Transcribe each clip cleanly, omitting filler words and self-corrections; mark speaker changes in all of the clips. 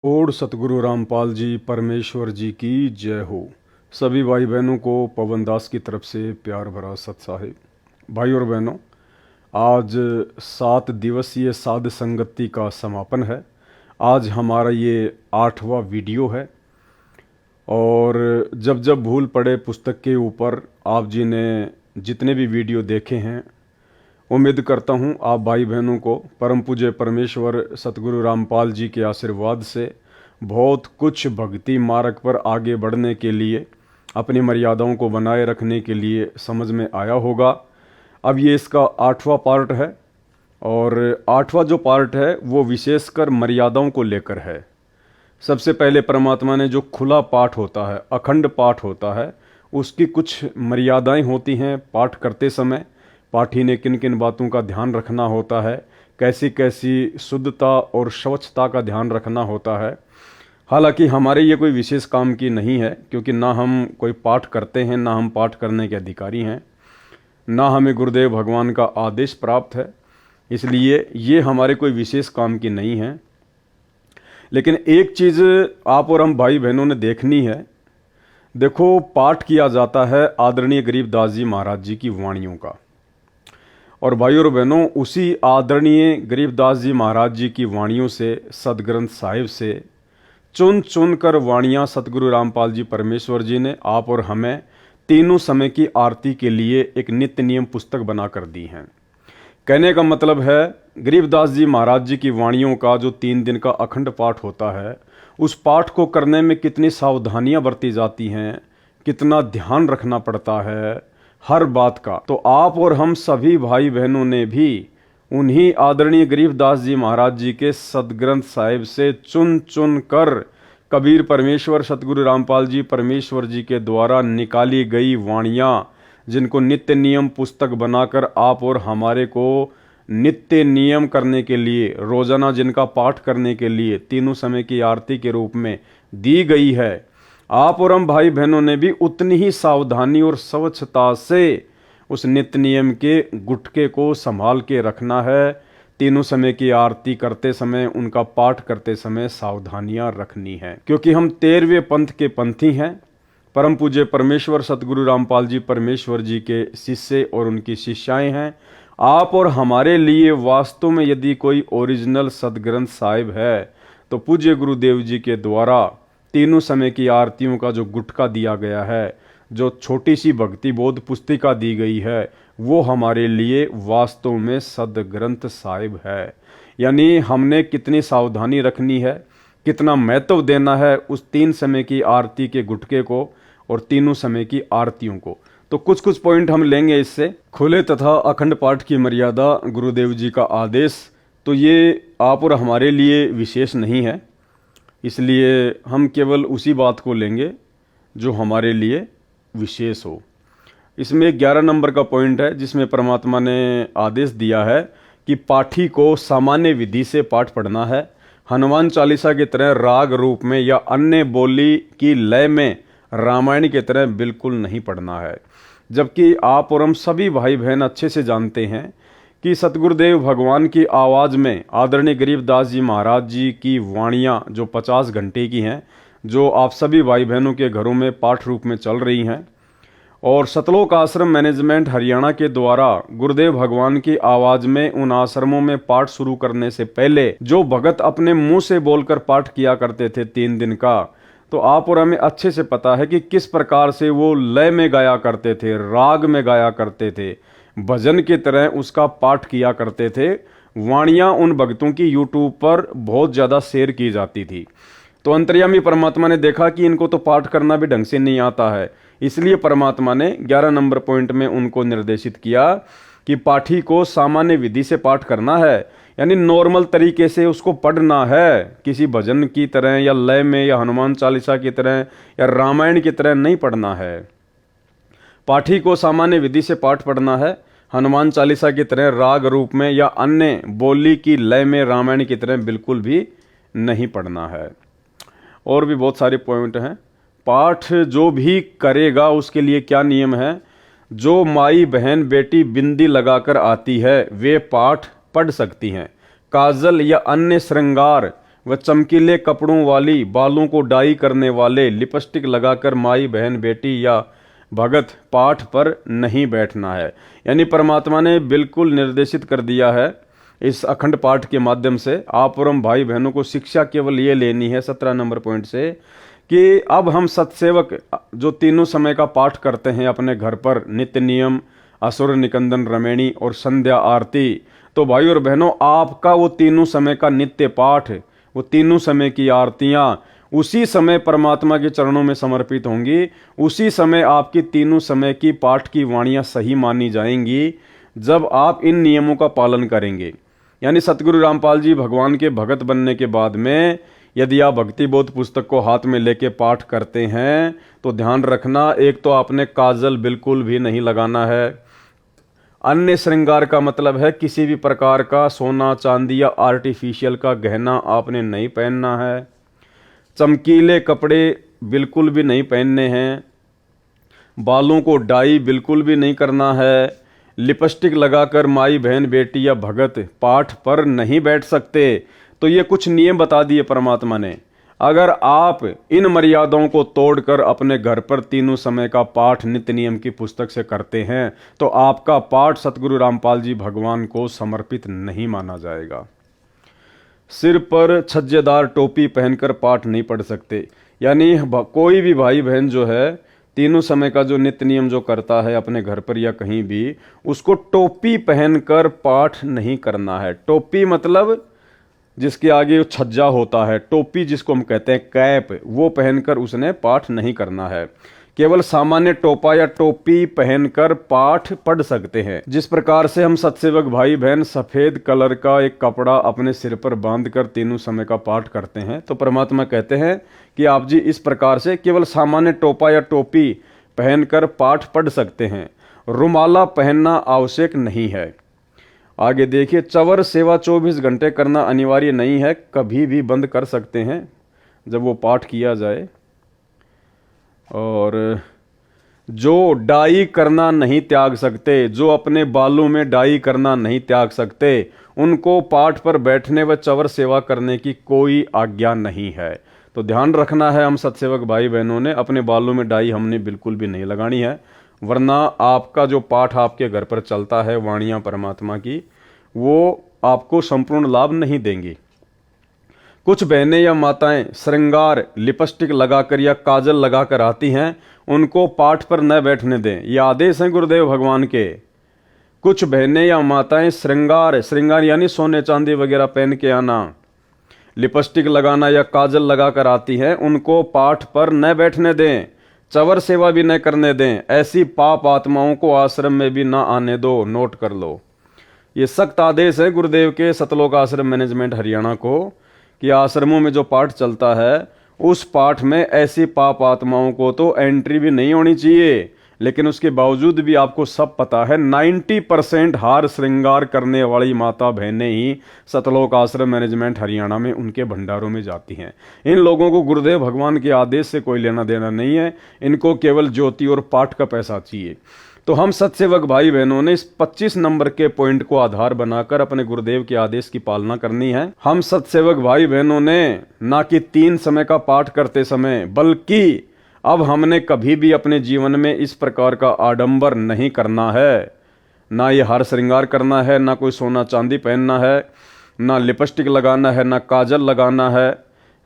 Speaker 1: Odd सतगुरु रामपाल जी परमेश्वर जी की जय हो। सभी भाई बहनों को पवन दास की तरफ से प्यार भरा सत साहिब। भाई और बहनों, आज 7 दिवसीय साध संगति का समापन है। आज हमारा ये 8वां वीडियो है और जब जब भूल पड़े पुस्तक के ऊपर आप जी ने जितने भी वीडियो देखे हैं, उम्मीद करता हूँ आप भाई बहनों को परम पूज्य परमेश्वर सतगुरु रामपाल जी के आशीर्वाद से बहुत कुछ भक्ति मार्ग पर आगे बढ़ने के लिए, अपनी मर्यादाओं को बनाए रखने के लिए समझ में आया होगा। अब ये इसका 8वां पार्ट है और 8वां जो पार्ट है वो विशेषकर मर्यादाओं को लेकर है। सबसे पहले परमात्मा ने जो खुला पाठ होता है, अखंड पाठ होता है, उसकी कुछ मर्यादाएं होती हैं। पाठ करते समय पाठी ने किन किन बातों का ध्यान रखना होता है, कैसी कैसी शुद्धता और स्वच्छता का ध्यान रखना होता है। हालांकि हमारे ये कोई विशेष काम की नहीं है, क्योंकि ना हम कोई पाठ करते हैं, ना हम पाठ करने के अधिकारी हैं, ना हमें गुरुदेव भगवान का आदेश प्राप्त है, इसलिए ये हमारे कोई विशेष काम की नहीं है। लेकिन एक चीज़ आप और हम भाई बहनों ने देखनी है। देखो, पाठ किया जाता है आदरणीय गरीबदास जी महाराज जी की वाणियों का, और भाई और बहनों, उसी आदरणीय गरीबदास जी महाराज जी की वाणियों से, सदग्रंथ साहिब से चुन चुन कर वाणियाँ सतगुरु रामपाल जी परमेश्वर जी ने आप और हमें तीनों समय की आरती के लिए एक नित्य नियम पुस्तक बना कर दी हैं। कहने का मतलब है, गरीबदास जी महाराज जी की वाणियों का जो 3 दिन का अखंड पाठ होता है, उस पाठ को करने में कितनी सावधानियां बरती जाती हैं, कितना ध्यान रखना पड़ता है हर बात का। तो आप और हम सभी भाई बहनों ने भी उन्हीं आदरणीय गरीबदास जी महाराज जी के सदग्रंथ साहिब से चुन चुन कर कबीर परमेश्वर सतगुरु रामपाल जी परमेश्वर जी के द्वारा निकाली गई वाणियाँ, जिनको नित्य नियम पुस्तक बनाकर आप और हमारे को नित्य नियम करने के लिए, रोजाना जिनका पाठ करने के लिए तीनों समय की आरती के रूप में दी गई है, आप और हम भाई बहनों ने भी उतनी ही सावधानी और स्वच्छता से उस नित्य नियम के गुटके को संभाल के रखना है। तीनों समय की आरती करते समय, उनका पाठ करते समय सावधानियां रखनी है, क्योंकि हम 13वें पंथ के पंथी हैं। परम पूज्य परमेश्वर सतगुरु रामपाल जी परमेश्वर जी के शिष्य और उनकी शिष्याएं हैं। आप और हमारे लिए वास्तव में यदि कोई ओरिजिनल सदग्रंथ साहिब है, तो पूज्य गुरुदेव जी के द्वारा तीनों समय की आरतियों का जो गुटका दिया गया है, जो छोटी सी भक्ति बोध पुस्तिका दी गई है, वो हमारे लिए वास्तव में सदग्रंथ साहिब है। यानी हमने कितनी सावधानी रखनी है, कितना महत्व देना है उस 3 समय की आरती के गुटके को और तीनों समय की आरतियों को। तो कुछ कुछ पॉइंट हम लेंगे इससे। खुले तथा अखंड पाठ की मर्यादा, गुरुदेव जी का आदेश, तो ये आप और हमारे लिए विशेष नहीं है, इसलिए हम केवल उसी बात को लेंगे जो हमारे लिए विशेष हो। इसमें 11 नंबर का पॉइंट है, जिसमें परमात्मा ने आदेश दिया है कि पाठी को सामान्य विधि से पाठ पढ़ना है। हनुमान चालीसा की तरह राग रूप में या अन्य बोली की लय में रामायण की तरह बिल्कुल नहीं पढ़ना है। जबकि आप और हम सभी भाई बहन अच्छे से जानते हैं कि सतगुरुदेव भगवान की आवाज़ में आदरणीय गरीबदास जी महाराज जी की वाणियाँ जो 50 घंटे की हैं, जो आप सभी भाई बहनों के घरों में पाठ रूप में चल रही हैं, और सतलोक आश्रम मैनेजमेंट हरियाणा के द्वारा गुरुदेव भगवान की आवाज़ में उन आश्रमों में पाठ शुरू करने से पहले जो भगत अपने मुंह से बोलकर पाठ किया करते थे 3 दिन का, तो आप और हमें अच्छे से पता है कि किस प्रकार से वो लय में गाया करते थे, राग में गाया करते थे, भजन की तरह उसका पाठ किया करते थे। वाणियाँ उन भक्तों की यूट्यूब पर बहुत ज़्यादा शेयर की जाती थी। तो अंतर्यामी परमात्मा ने देखा कि इनको तो पाठ करना भी ढंग से नहीं आता है, इसलिए परमात्मा ने 11 नंबर पॉइंट में उनको निर्देशित किया कि पाठी को सामान्य विधि से पाठ करना है, यानी नॉर्मल तरीके से उसको पढ़ना है, किसी भजन की तरह या लय में या हनुमान चालीसा की तरह या रामायण की तरह नहीं पढ़ना है। पाठी को सामान्य विधि से पाठ पढ़ना है, हनुमान चालीसा की तरह राग रूप में या अन्य बोली की लय में रामायण की तरह बिल्कुल भी नहीं पढ़ना है। और भी बहुत सारे पॉइंट हैं। पाठ जो भी करेगा उसके लिए क्या नियम है। जो माई बहन बेटी बिंदी लगाकर आती है वे पाठ पढ़ सकती हैं। काजल या अन्य श्रृंगार व चमकीले कपड़ों वाली, बालों को डाई करने वाले, लिपस्टिक लगाकर माई बहन बेटी या भगत पाठ पर नहीं बैठना है। यानी परमात्मा ने बिल्कुल निर्देशित कर दिया है इस अखंड पाठ के माध्यम से आप और हम भाई बहनों को शिक्षा केवल ये लेनी है 17 नंबर पॉइंट से कि अब हम सत्सेवक जो तीनों समय का पाठ करते हैं अपने घर पर, नित्य नियम, असुर निकंदन रमेणी और संध्या आरती, तो भाई और बहनों आपका वो तीनों समय का नित्य पाठ, वो तीनों समय की आरतियां उसी समय परमात्मा के चरणों में समर्पित होंगी। उसी समय आपकी तीनों समय की पाठ की वाणियां सही मानी जाएंगी जब आप इन नियमों का पालन करेंगे। यानी सतगुरु रामपाल जी भगवान के भगत बनने के बाद में यदि आप भक्ति बोध पुस्तक को हाथ में लेके पाठ करते हैं तो ध्यान रखना, एक तो आपने काजल बिल्कुल भी नहीं लगाना है। अन्य श्रृंगार का मतलब है किसी भी प्रकार का सोना चांदी या आर्टिफिशियल का गहना आपने नहीं पहनना है। चमकीले कपड़े बिल्कुल भी नहीं पहनने हैं। बालों को डाई बिल्कुल भी नहीं करना है। लिपस्टिक लगाकर माई बहन बेटी या भगत पाठ पर नहीं बैठ सकते। तो ये कुछ नियम बता दिए परमात्मा ने। अगर आप इन मर्यादाओं को तोड़कर अपने घर पर तीनों समय का पाठ नित्य नियम की पुस्तक से करते हैं तो आपका पाठ सतगुरु रामपाल जी भगवान को समर्पित नहीं माना जाएगा। सिर पर छज्जेदार टोपी पहनकर पाठ नहीं पढ़ सकते। यानी कोई भी भाई बहन जो है तीनों समय का जो नित्य नियम जो करता है अपने घर पर या कहीं भी, उसको टोपी पहनकर पाठ नहीं करना है। टोपी मतलब जिसके आगे छज्जा होता है, टोपी जिसको हम कहते हैं कैप, वो पहनकर उसने पाठ नहीं करना है। केवल सामान्य टोपा या टोपी पहनकर पाठ पढ़ सकते हैं। जिस प्रकार से हम सत्सेवक भाई बहन सफेद कलर का एक कपड़ा अपने सिर पर बांधकर तीनों समय का पाठ करते हैं, तो परमात्मा कहते हैं कि आप जी इस प्रकार से केवल सामान्य टोपा या टोपी पहनकर पाठ पढ़ सकते हैं। रुमाला पहनना आवश्यक नहीं है। आगे देखिए, चवर सेवा 24 घंटे करना अनिवार्य नहीं है, कभी भी बंद कर सकते हैं जब वो पाठ किया जाए। और जो डाई करना नहीं त्याग सकते, जो अपने बालों में डाई करना नहीं त्याग सकते, उनको पाठ पर बैठने व चवर सेवा करने की कोई आज्ञा नहीं है। तो ध्यान रखना है हम सत्सेवक भाई बहनों ने, अपने बालों में डाई हमने बिल्कुल भी नहीं लगानी है, वरना आपका जो पाठ आपके घर पर चलता है वाणियाँ परमात्मा की, वो आपको संपूर्ण लाभ नहीं देंगी। कुछ बहनें या माताएं श्रृंगार लिपस्टिक लगाकर या काजल लगाकर आती हैं, उनको पाठ पर न बैठने दें। ये आदेश हैं गुरुदेव भगवान के। कुछ बहनें या माताएं श्रृंगार यानी सोने चांदी वगैरह पहन के आना, लिपस्टिक लगाना या काजल लगाकर आती हैं, उनको पाठ पर न बैठने दें, चवर सेवा भी न करने दें। ऐसी पाप आत्माओं को आश्रम में भी ना आने दो। नोट कर लो, ये सख्त आदेश है गुरुदेव के सतलोक आश्रम मैनेजमेंट हरियाणा को कि आश्रमों में जो पाठ चलता है उस पाठ में ऐसी पाप आत्माओं को तो एंट्री भी नहीं होनी चाहिए। लेकिन उसके बावजूद भी आपको सब पता है 90% हार श्रृंगार करने वाली माता बहनें ही सतलोक आश्रम मैनेजमेंट हरियाणा में उनके भंडारों में जाती हैं। इन लोगों को गुरुदेव भगवान के आदेश से कोई लेना देना नहीं है, इनको केवल ज्योति और पाठ का पैसा चाहिए। तो हम सत्सेवक भाई बहनों ने इस 25 नंबर के पॉइंट को आधार बनाकर अपने गुरुदेव के आदेश की पालना करनी है। हम सत्सेवक भाई बहनों ने ना कि 3 समय का पाठ करते समय, बल्कि अब हमने कभी भी अपने जीवन में इस प्रकार का आडंबर नहीं करना है। ना ये हार श्रृंगार करना है, ना कोई सोना चांदी पहनना है, ना लिपस्टिक लगाना है, ना काजल लगाना है।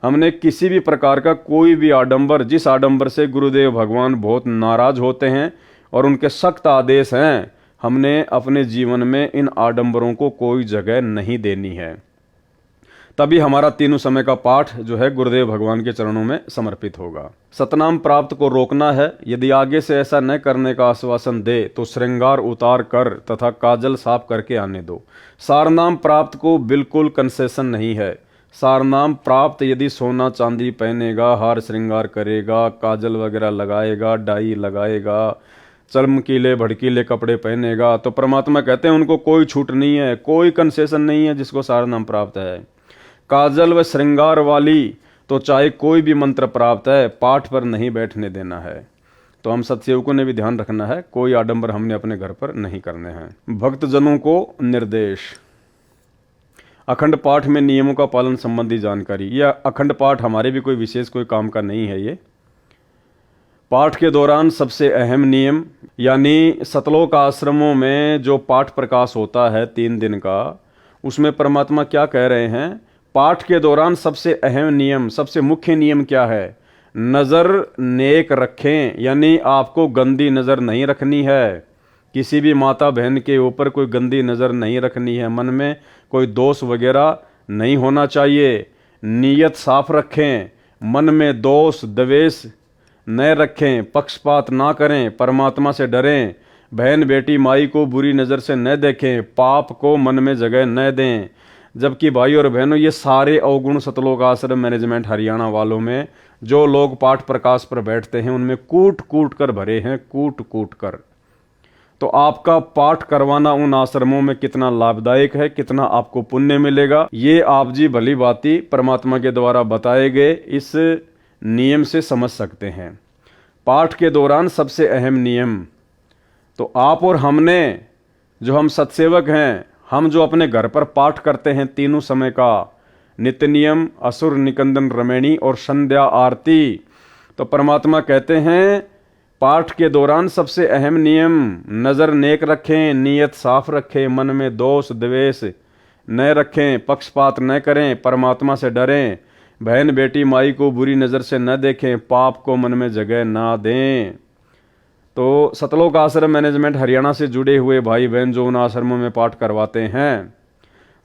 Speaker 1: हमने किसी भी प्रकार का कोई भी आडंबर, जिस आडंबर से गुरुदेव भगवान बहुत नाराज होते हैं और उनके सख्त आदेश हैं, हमने अपने जीवन में इन आडंबरों को कोई जगह नहीं देनी है। तभी हमारा तीनों समय का पाठ जो है गुरुदेव भगवान के चरणों में समर्पित होगा। सतनाम प्राप्त को रोकना है। यदि आगे से ऐसा न करने का आश्वासन दे तो श्रृंगार उतार कर तथा काजल साफ करके आने दो। सारनाम प्राप्त को बिल्कुल कंसेशन नहीं है। सारनाम प्राप्त यदि सोना चांदी पहनेगा, हार श्रृंगार करेगा, काजल वगैरह लगाएगा, डाई लगाएगा, चमकीले भड़कीले कपड़े पहनेगा, तो परमात्मा कहते हैं उनको कोई छूट नहीं है, कोई कंसेशन नहीं है जिसको सारनाम प्राप्त है। काजल व श्रृंगार वाली तो चाहे कोई भी मंत्र प्राप्त है, पाठ पर नहीं बैठने देना है। तो हम सत्सेवकों ने भी ध्यान रखना है, कोई आडंबर हमने अपने घर पर नहीं करने हैं। भक्तजनों को निर्देश। अखंड पाठ में नियमों का पालन संबंधी जानकारी। यह अखंड पाठ हमारे भी कोई विशेष कोई काम का नहीं है। ये पाठ के दौरान सबसे अहम नियम, यानी सतलोक आश्रमों में जो पाठ प्रकाश होता है 3 दिन का, उसमें परमात्मा क्या कह रहे हैं? पाठ के दौरान सबसे अहम नियम, सबसे मुख्य नियम क्या है? नज़र नेक रखें, यानी आपको गंदी नज़र नहीं रखनी है। किसी भी माता बहन के ऊपर कोई गंदी नज़र नहीं रखनी है। मन में कोई दोष वगैरह नहीं होना चाहिए। नीयत साफ रखें, मन में दोष द्वेष न रखें, पक्षपात ना करें, परमात्मा से डरें, बहन बेटी माई को बुरी नज़र से न देखें, पाप को मन में जगह न दें। जबकि भाई और बहनों, ये सारे अवगुण सतलोक आश्रम मैनेजमेंट हरियाणा वालों में जो लोग पाठ प्रकाश पर बैठते हैं उनमें कूट कूट कर भरे हैं, कूट कूट कर। तो आपका पाठ करवाना उन आश्रमों में कितना लाभदायक है, कितना आपको पुण्य मिलेगा, ये आप जी भली भांति परमात्मा के द्वारा बताए गए इस नियम से समझ सकते हैं। पाठ के दौरान सबसे अहम नियम, तो आप और हमने, जो हम सत्सेवक हैं, हम जो अपने घर पर पाठ करते हैं तीनों समय का, नित्य नियम, असुर निकंदन रमैणी और संध्या आरती, तो परमात्मा कहते हैं पाठ के दौरान सबसे अहम नियम, नज़र नेक रखें, नीयत साफ रखें, मन में दोष द्वेष न रखें, पक्षपात न करें, परमात्मा से डरें, बहन बेटी माई को बुरी नज़र से न देखें, पाप को मन में जगह ना दें। तो सतलोक आश्रम मैनेजमेंट हरियाणा से जुड़े हुए भाई बहन जो उन आश्रमों में पाठ करवाते हैं,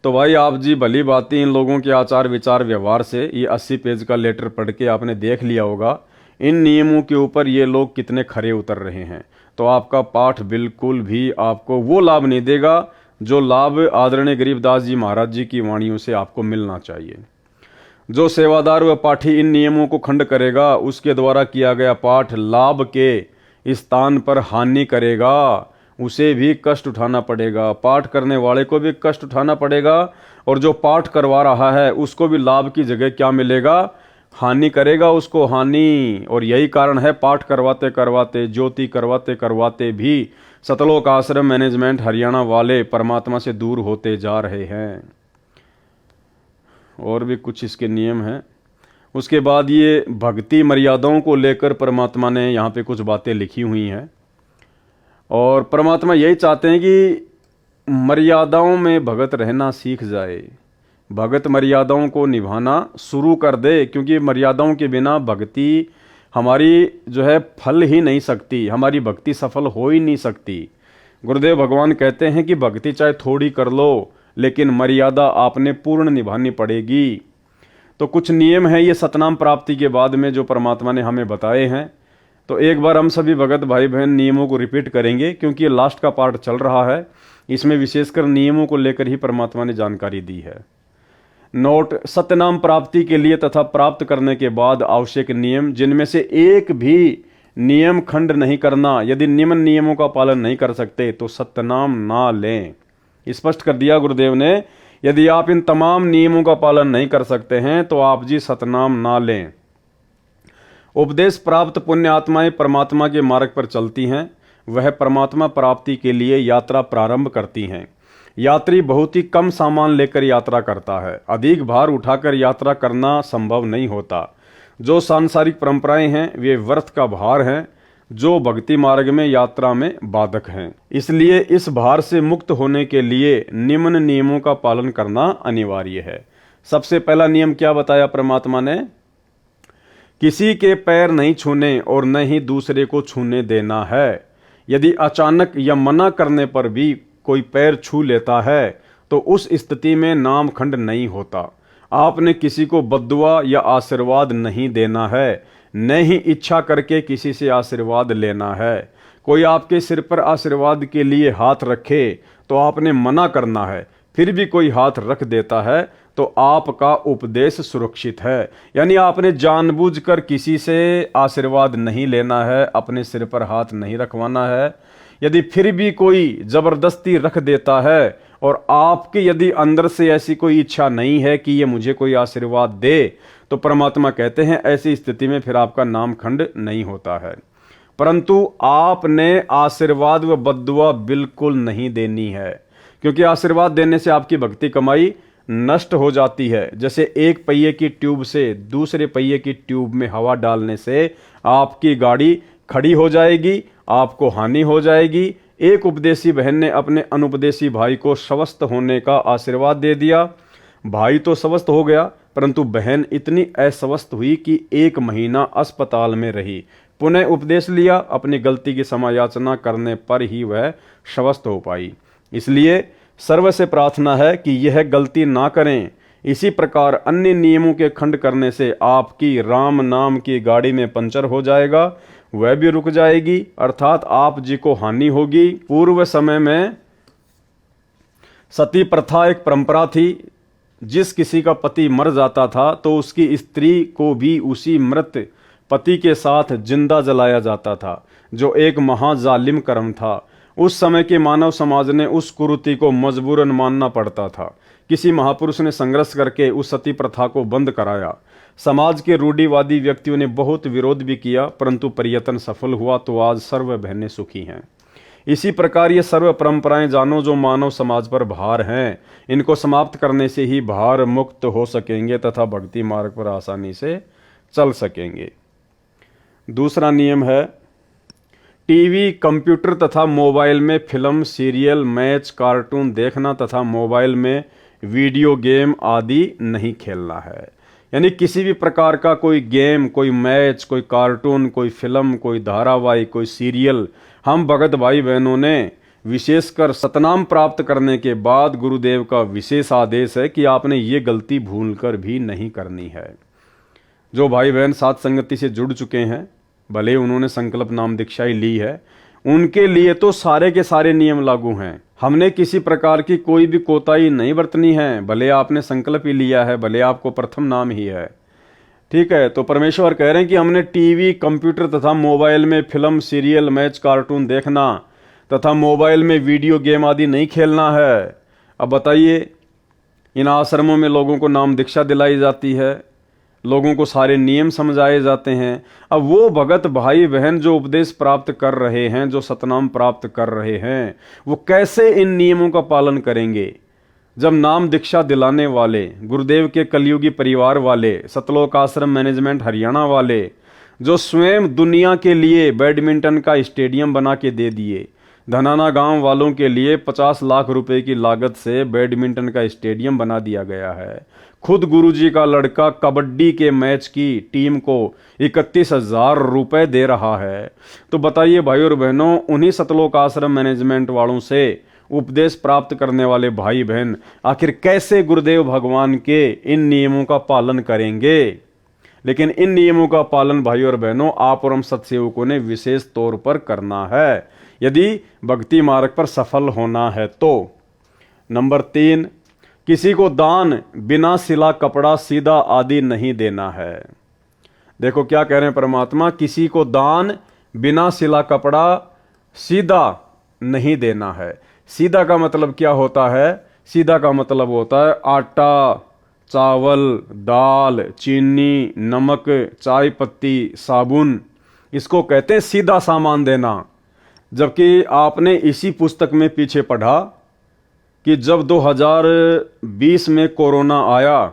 Speaker 1: तो भाई आप जी भली भांति इन लोगों के आचार विचार व्यवहार से ये 80 पेज का लेटर पढ़ के आपने देख लिया होगा इन नियमों के ऊपर ये लोग कितने खरे उतर रहे हैं। तो आपका पाठ बिल्कुल भी आपको वो लाभ नहीं देगा जो लाभ आदरणीय गरीबदास जी महाराज जी की वाणियों से आपको मिलना चाहिए। जो सेवादार व पाठी इन नियमों को खंड करेगा, उसके द्वारा किया गया पाठ लाभ के स्थान पर हानि करेगा, उसे भी कष्ट उठाना पड़ेगा, पाठ करने वाले को भी कष्ट उठाना पड़ेगा, और जो पाठ करवा रहा है उसको भी लाभ की जगह क्या मिलेगा? हानि करेगा उसको, हानि। और यही कारण है पाठ करवाते करवाते, ज्योति करवाते करवाते भी सतलोक आश्रम मैनेजमेंट हरियाणा वाले परमात्मा से दूर होते जा रहे हैं। और भी कुछ इसके नियम हैं। उसके बाद ये भक्ति मर्यादाओं को लेकर परमात्मा ने यहाँ पे कुछ बातें लिखी हुई हैं, और परमात्मा यही चाहते हैं कि मर्यादाओं में भगत रहना सीख जाए, भगत मर्यादाओं को निभाना शुरू कर दे, क्योंकि मर्यादाओं के बिना भक्ति हमारी जो है फल ही नहीं सकती, हमारी भक्ति सफल हो ही नहीं सकती। गुरुदेव भगवान कहते हैं कि भक्ति चाहे थोड़ी कर लो, लेकिन मर्यादा आपने पूर्ण निभानी पड़ेगी। तो कुछ नियम हैं ये सतनाम प्राप्ति के बाद में जो परमात्मा ने हमें बताए हैं। तो एक बार हम सभी भगत भाई बहन नियमों को रिपीट करेंगे, क्योंकि ये लास्ट का पार्ट चल रहा है, इसमें विशेषकर नियमों को लेकर ही परमात्मा ने जानकारी दी है। नोट: सत्यनाम प्राप्ति के लिए तथा प्राप्त करने के बाद आवश्यक नियम, जिनमें से एक भी नियम खंड नहीं करना। यदि निम्न नियमों का पालन नहीं कर सकते तो सत्यनाम ना लें। स्पष्ट कर दिया गुरुदेव ने, यदि आप इन तमाम नियमों का पालन नहीं कर सकते हैं तो आप जी सतनाम ना लें। उपदेश प्राप्त पुण्य आत्माएं परमात्मा के मार्ग पर चलती हैं, वह परमात्मा प्राप्ति के लिए यात्रा प्रारंभ करती हैं। यात्री बहुत ही कम सामान लेकर यात्रा करता है, अधिक भार उठाकर यात्रा करना संभव नहीं होता। जो सांसारिक परंपराएं हैं वे व्यर्थ का भार हैं, जो भक्ति मार्ग में यात्रा में बाधक हैं। इसलिए इस भार से मुक्त होने के लिए निम्न नियमों का पालन करना अनिवार्य है। सबसे पहला नियम क्या बताया परमात्मा ने? किसी के पैर नहीं छूने और न ही दूसरे को छूने देना है। यदि अचानक या मना करने पर भी कोई पैर छू लेता है तो उस स्थिति में नामखंड नहीं होता। आपने किसी को बद्दुआ या आशीर्वाद नहीं देना है, न ही इच्छा करके किसी से आशीर्वाद लेना है। कोई आपके सिर पर आशीर्वाद के लिए हाथ रखे तो आपने मना करना है, फिर भी कोई हाथ रख देता है तो आपका उपदेश सुरक्षित है। यानी आपने जानबूझकर किसी से आशीर्वाद नहीं लेना है, अपने सिर पर हाथ नहीं रखवाना है। यदि फिर भी कोई जबरदस्ती रख देता है और आपके यदि अंदर से ऐसी कोई इच्छा नहीं है कि ये मुझे कोई आशीर्वाद दे, तो परमात्मा कहते हैं ऐसी स्थिति में फिर आपका नामखंड नहीं होता है। परंतु आपने आशीर्वाद व बद्दुआ बिल्कुल नहीं देनी है, क्योंकि आशीर्वाद देने से आपकी भक्ति कमाई नष्ट हो जाती है। जैसे एक पहिए की ट्यूब से दूसरे पहिए की ट्यूब में हवा डालने से आपकी गाड़ी खड़ी हो जाएगी, आपको हानि हो जाएगी। एक उपदेशी बहन ने अपने अनुपदेशी भाई को स्वस्थ होने का आशीर्वाद दे दिया। भाई तो स्वस्थ हो गया, परंतु बहन इतनी अस्वस्थ हुई कि 1 महीना अस्पताल में रही। पुनः उपदेश लिया, अपनी गलती की समायाचना करने पर ही वह स्वस्थ हो पाई। इसलिए सर्व से प्रार्थना है कि यह गलती ना करें। इसी प्रकार अन्य नियमों के खंड करने से आपकी राम नाम की गाड़ी में पंचर हो जाएगा, वह भी रुक जाएगी, अर्थात आप जी को हानि होगी। पूर्व समय में सती प्रथा एक परंपरा थी। जिस किसी का पति मर जाता था तो उसकी स्त्री को भी उसी मृत पति के साथ जिंदा जलाया जाता था, जो एक महाजालिम कर्म था। उस समय के मानव समाज ने उस कुरीति को मजबूरन मानना पड़ता था। किसी महापुरुष ने संघर्ष करके उस सती प्रथा को बंद कराया। समाज के रूढ़िवादी व्यक्तियों ने बहुत विरोध भी किया, परंतु प्रयत्न सफल हुआ, तो आज सर्व बहनें सुखी हैं। इसी प्रकार ये सर्व परंपराएं जानो जो मानव समाज पर भार हैं, इनको समाप्त करने से ही भार मुक्त हो सकेंगे तथा भक्ति मार्ग पर आसानी से चल सकेंगे। दूसरा नियम है, टीवी, कंप्यूटर तथा मोबाइल में फिल्म, सीरियल, मैच, कार्टून देखना तथा मोबाइल में वीडियो गेम आदि नहीं खेलना है। यानी किसी भी प्रकार का कोई गेम, कोई मैच, कोई कार्टून, कोई फिल्म, कोई धारावाहिक, कोई सीरियल हम भगत भाई बहनों ने विशेषकर सतनाम प्राप्त करने के बाद गुरुदेव का विशेष आदेश है कि आपने ये गलती भूलकर भी नहीं करनी है। जो भाई बहन साथ संगति से जुड़ चुके हैं, भले उन्होंने संकल्प नाम दीक्षा ही ली है, उनके लिए तो सारे के सारे नियम लागू हैं। हमने किसी प्रकार की कोई भी कोताही नहीं बरतनी है, भले आपने संकल्प ही लिया है, भले आपको प्रथम नाम ही है, ठीक है। तो परमेश्वर कह रहे हैं कि हमने टीवी, कंप्यूटर तथा मोबाइल में फिल्म, सीरियल, मैच, कार्टून देखना तथा मोबाइल में वीडियो गेम आदि नहीं खेलना है। अब बताइए, इन आश्रमों में लोगों को नाम दीक्षा दिलाई जाती है, लोगों को सारे नियम समझाए जाते हैं। अब वो भगत भाई बहन जो उपदेश प्राप्त कर रहे हैं, जो सतनाम प्राप्त कर रहे हैं, वो कैसे इन नियमों का पालन करेंगे? जब नाम दीक्षा दिलाने वाले गुरुदेव के कलयुगी परिवार वाले, सतलोक आश्रम मैनेजमेंट हरियाणा वाले, जो स्वयं दुनिया के लिए बैडमिंटन का स्टेडियम बना के दे दिए, धनाना गांव वालों के लिए 50 लाख रुपए की लागत से बैडमिंटन का स्टेडियम बना दिया गया है। खुद गुरुजी का लड़का कबड्डी के मैच की टीम को 31,000 रुपए दे रहा है। तो बताइए भाई और बहनों, उन्हीं सतलोक आश्रम मैनेजमेंट वालों से उपदेश प्राप्त करने वाले भाई बहन आखिर कैसे गुरुदेव भगवान के इन नियमों का पालन करेंगे? लेकिन इन नियमों का पालन भाई और बहनों आप और हम सत्सेवकों ने विशेष तौर पर करना है, यदि भक्ति मार्ग पर सफल होना है तो। नंबर 3, किसी को दान बिना सिला कपड़ा, सीधा आदि नहीं देना है। देखो क्या कह रहे हैं परमात्मा, किसी को दान बिना सिला कपड़ा, सीधा नहीं देना है। सीधा का मतलब क्या होता है? सीधा का मतलब होता है आटा, चावल, दाल, चीनी, नमक, चाय पत्ती, साबुन, इसको कहते हैं सीधा सामान देना। जबकि आपने इसी पुस्तक में पीछे पढ़ा कि जब 2020 में कोरोना आया,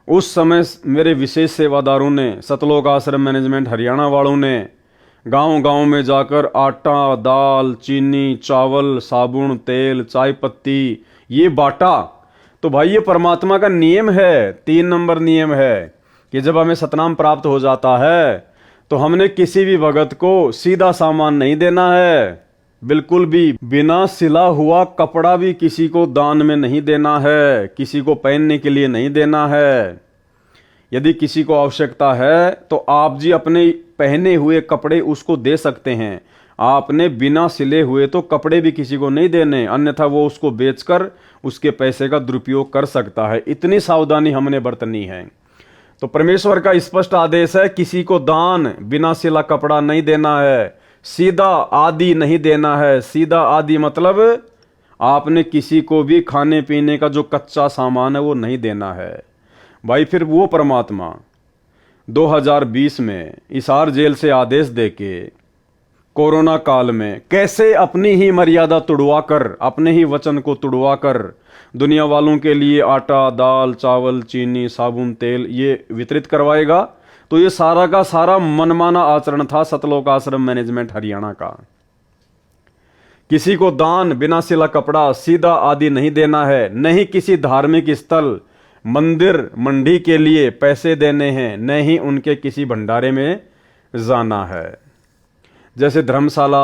Speaker 1: उस समय मेरे विशेष सेवादारों ने, सतलोक आश्रम मैनेजमेंट हरियाणा वालों ने गांव-गांव में जाकर आटा, दाल, चीनी, चावल, साबुन, तेल, चाय पत्ती ये बांटा। तो भाई ये परमात्मा का नियम है, 3 नंबर नियम है कि जब हमें सतनाम प्राप्त हो जाता है तो हमने किसी भी भगत को सीधा सामान नहीं देना है, बिल्कुल भी बिना सिला हुआ कपड़ा भी किसी को दान में नहीं देना है, किसी को पहनने के लिए नहीं देना है। यदि किसी को आवश्यकता है तो आप जी अपने पहने हुए कपड़े उसको दे सकते हैं, आपने बिना सिले हुए तो कपड़े भी किसी को नहीं देने, अन्यथा वो उसको बेचकर उसके पैसे का दुरुपयोग कर सकता है। इतनी सावधानी हमने बरतनी है। तो परमेश्वर का स्पष्ट आदेश है, किसी को दान बिना सिला कपड़ा नहीं देना है, सीधा आदि नहीं देना है। सीधा आदि मतलब आपने किसी को भी खाने पीने का जो कच्चा सामान है वो नहीं देना है। भाई फिर वो परमात्मा 2020 में हिसार जेल से आदेश देके कोरोना काल में कैसे अपनी ही मर्यादा तुड़वा कर, अपने ही वचन को तुड़वा कर दुनिया वालों के लिए आटा, दाल, चावल, चीनी, साबुन, तेल ये वितरित करवाएगा। तो ये सारा का सारा मनमाना आचरण था सतलोक आश्रम मैनेजमेंट हरियाणा का। किसी को दान, बिना सिला कपड़ा, सीधा आदि नहीं देना है, नहीं किसी धार्मिक स्थल, मंदिर, मंडी के लिए पैसे देने हैं, न ही उनके किसी भंडारे में जाना है। जैसे धर्मशाला,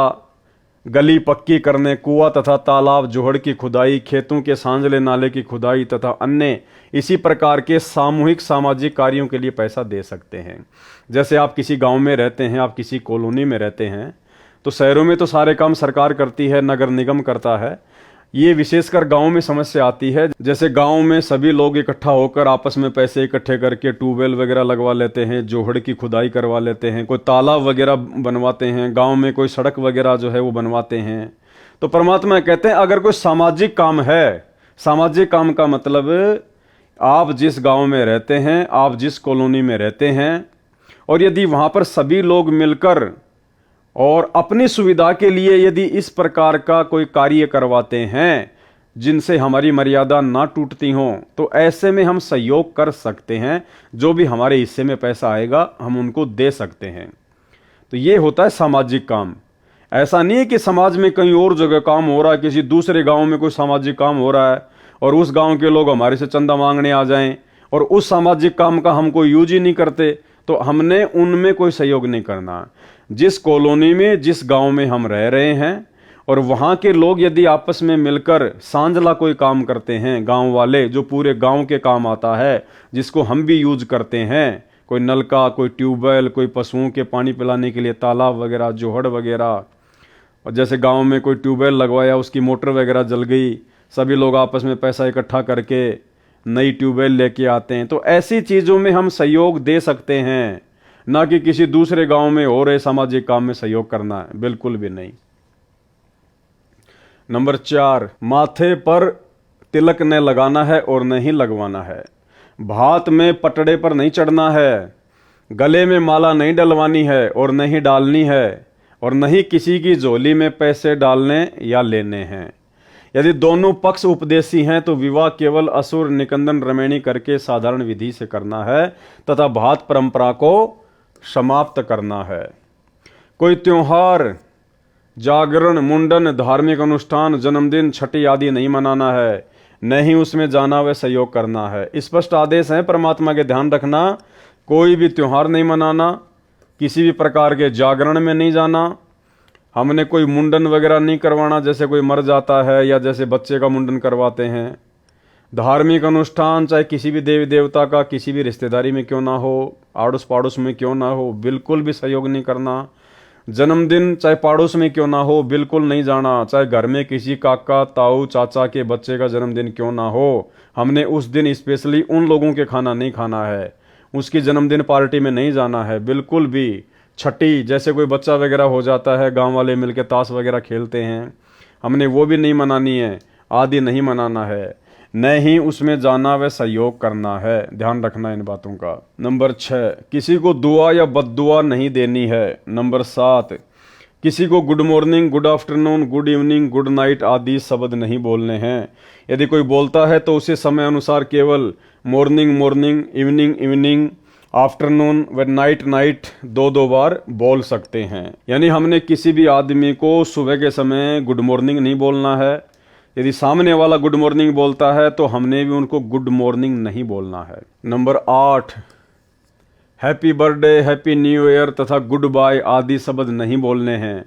Speaker 1: गली पक्की करने, कुआं तथा तालाब जोहड़ की खुदाई, खेतों के सांझले नाले की खुदाई तथा अन्य इसी प्रकार के सामूहिक सामाजिक कार्यों के लिए पैसा दे सकते हैं। जैसे आप किसी गांव में रहते हैं, आप किसी कॉलोनी में रहते हैं, तो शहरों में तो सारे काम सरकार करती है, नगर निगम करता है। ये विशेषकर गांव में समस्या आती है। जैसे गांव में सभी लोग इकट्ठा होकर आपस में पैसे इकट्ठे करके ट्यूबवेल वगैरह लगवा लेते हैं, जोहड़ की खुदाई करवा लेते हैं, कोई तालाब वगैरह बनवाते हैं, गांव में कोई सड़क वगैरह जो है वो बनवाते हैं। तो परमात्मा कहते हैं अगर कोई सामाजिक काम है, सामाजिक काम का मतलब आप जिस गांव में रहते हैं, आप जिस कॉलोनी में रहते हैं, और यदि वहां पर सभी लोग मिलकर और अपनी सुविधा के लिए यदि इस प्रकार का कोई कार्य करवाते हैं जिनसे हमारी मर्यादा ना टूटती हो, तो ऐसे में हम सहयोग कर सकते हैं। जो भी हमारे हिस्से में पैसा आएगा हम उनको दे सकते हैं। तो ये होता है सामाजिक काम। ऐसा नहीं है कि समाज में कहीं और जगह काम हो रहा है, किसी दूसरे गांव में कोई सामाजिक काम हो रहा है और उस गांव के लोग हमारे से चंदा मांगने आ जाएं और उस सामाजिक काम का हम कोई यूज ही नहीं करते, तो हमने उनमें कोई सहयोग नहीं करना। जिस कॉलोनी में, जिस गांव में हम रह रहे हैं और वहां के लोग यदि आपस में मिलकर सांझला कोई काम करते हैं, गांव वाले, जो पूरे गांव के काम आता है, जिसको हम भी यूज करते हैं, कोई नलका, कोई ट्यूबवेल, कोई पशुओं के पानी पिलाने के लिए तालाब वगैरह, जोहड़ वगैरह, और जैसे गांव में कोई ट्यूबवेल लगवाया, उसकी मोटर वगैरह जल गई, सभी लोग आपस में पैसा इकट्ठा करके नई ट्यूबवेल लेके आते हैं। तो ऐसी चीज़ों में हम सहयोग दे सकते हैं, ना कि किसी दूसरे गांव में हो रहे सामाजिक काम में सहयोग करना है, बिल्कुल भी नहीं। नंबर 4, माथे पर तिलक न लगाना है और न ही लगवाना है, भात में पटड़े पर नहीं चढ़ना है, गले में माला नहीं डलवानी है और न ही डालनी है, और न ही किसी की झोली में पैसे डालने या लेने हैं। यदि दोनों पक्ष उपदेशी हैं तो विवाह केवल असुर निकंदन रमैणी करके साधारण विधि से करना है तथा भात परंपरा को समाप्त करना है। कोई त्योहार, जागरण, मुंडन, धार्मिक अनुष्ठान, जन्मदिन, छठी आदि नहीं मनाना है, न ही उसमें जाना व सहयोग करना है। स्पष्ट आदेश है परमात्मा के, ध्यान रखना। कोई भी त्योहार नहीं मनाना, किसी भी प्रकार के जागरण में नहीं जाना, हमने कोई मुंडन वगैरह नहीं करवाना, जैसे कोई मर जाता है या जैसे बच्चे का मुंडन करवाते हैं। धार्मिक अनुष्ठान चाहे किसी भी देवी देवता का, किसी भी रिश्तेदारी में क्यों ना हो, आड़ोस पड़ोस में क्यों ना हो, बिल्कुल भी सहयोग नहीं करना। जन्मदिन चाहे पड़ोस में क्यों ना हो, बिल्कुल नहीं जाना। चाहे घर में किसी काका, ताऊ, चाचा के बच्चे का जन्मदिन क्यों ना हो, हमने उस दिन स्पेशली उन लोगों के खाना नहीं खाना है, उसकी जन्मदिन पार्टी में नहीं जाना है, बिल्कुल भी। छठी, जैसे कोई बच्चा वगैरह हो जाता है, गांव वाले मिलके ताश वगैरह खेलते हैं, हमने वो भी नहीं मनानी है, आदि नहीं मनाना है, न ही उसमें जाना व सहयोग करना है। ध्यान रखना इन बातों का। नंबर 6, किसी को दुआ या बद्दुआ नहीं देनी है। नंबर 7, किसी को good morning, good afternoon, good evening, good night आदि शब्द नहीं बोलने हैं। यदि कोई बोलता है तो उसे समय अनुसार केवल morning morning, evening evening, afternoon व नाइट नाइट 2-2 बार बोल सकते हैं। यानी हमने किसी भी आदमी को सुबह के समय गुड मॉर्निंग नहीं बोलना है। यदि सामने वाला गुड मॉर्निंग बोलता है तो हमने भी उनको गुड मॉर्निंग नहीं बोलना है। Number 8, happy birthday, happy new year तथा गुड बाय आदि शब्द नहीं बोलने हैं।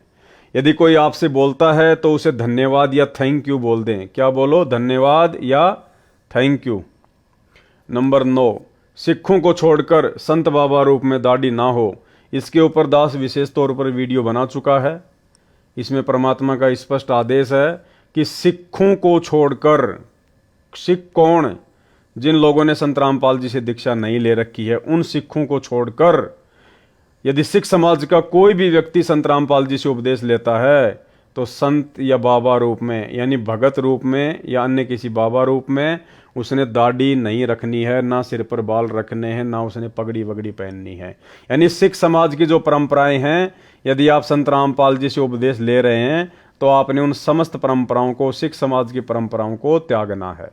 Speaker 1: यदि कोई आपसे बोलता है तो उसे धन्यवाद या थैंक यू बोल दें। क्या बोलो? धन्यवाद या थैंक यू। नंबर 9, सिखों को छोड़कर संत बाबा रूप में दाढ़ी ना हो। इसके ऊपर दास विशेष तौर पर वीडियो बना चुका है। इसमें परमात्मा का स्पष्ट आदेश है कि सिखों को छोड़कर, सिख कौन? जिन लोगों ने संत रामपाल जी से दीक्षा नहीं ले रखी है, उन सिखों को छोड़कर यदि सिख समाज का कोई भी व्यक्ति संत रामपाल जी से उपदेश लेता है तो संत या बाबा रूप में, यानी भगत रूप में या अन्य किसी बाबा रूप में उसने दाढ़ी नहीं रखनी है, ना सिर पर बाल रखने हैं, ना उसने पगड़ी वगड़ी पहननी है। यानी सिख समाज की जो परंपराएं हैं यदि आप संत रामपाल जी से उपदेश ले रहे हैं तो आपने उन समस्त परंपराओं को, सिख समाज की परंपराओं को त्यागना है।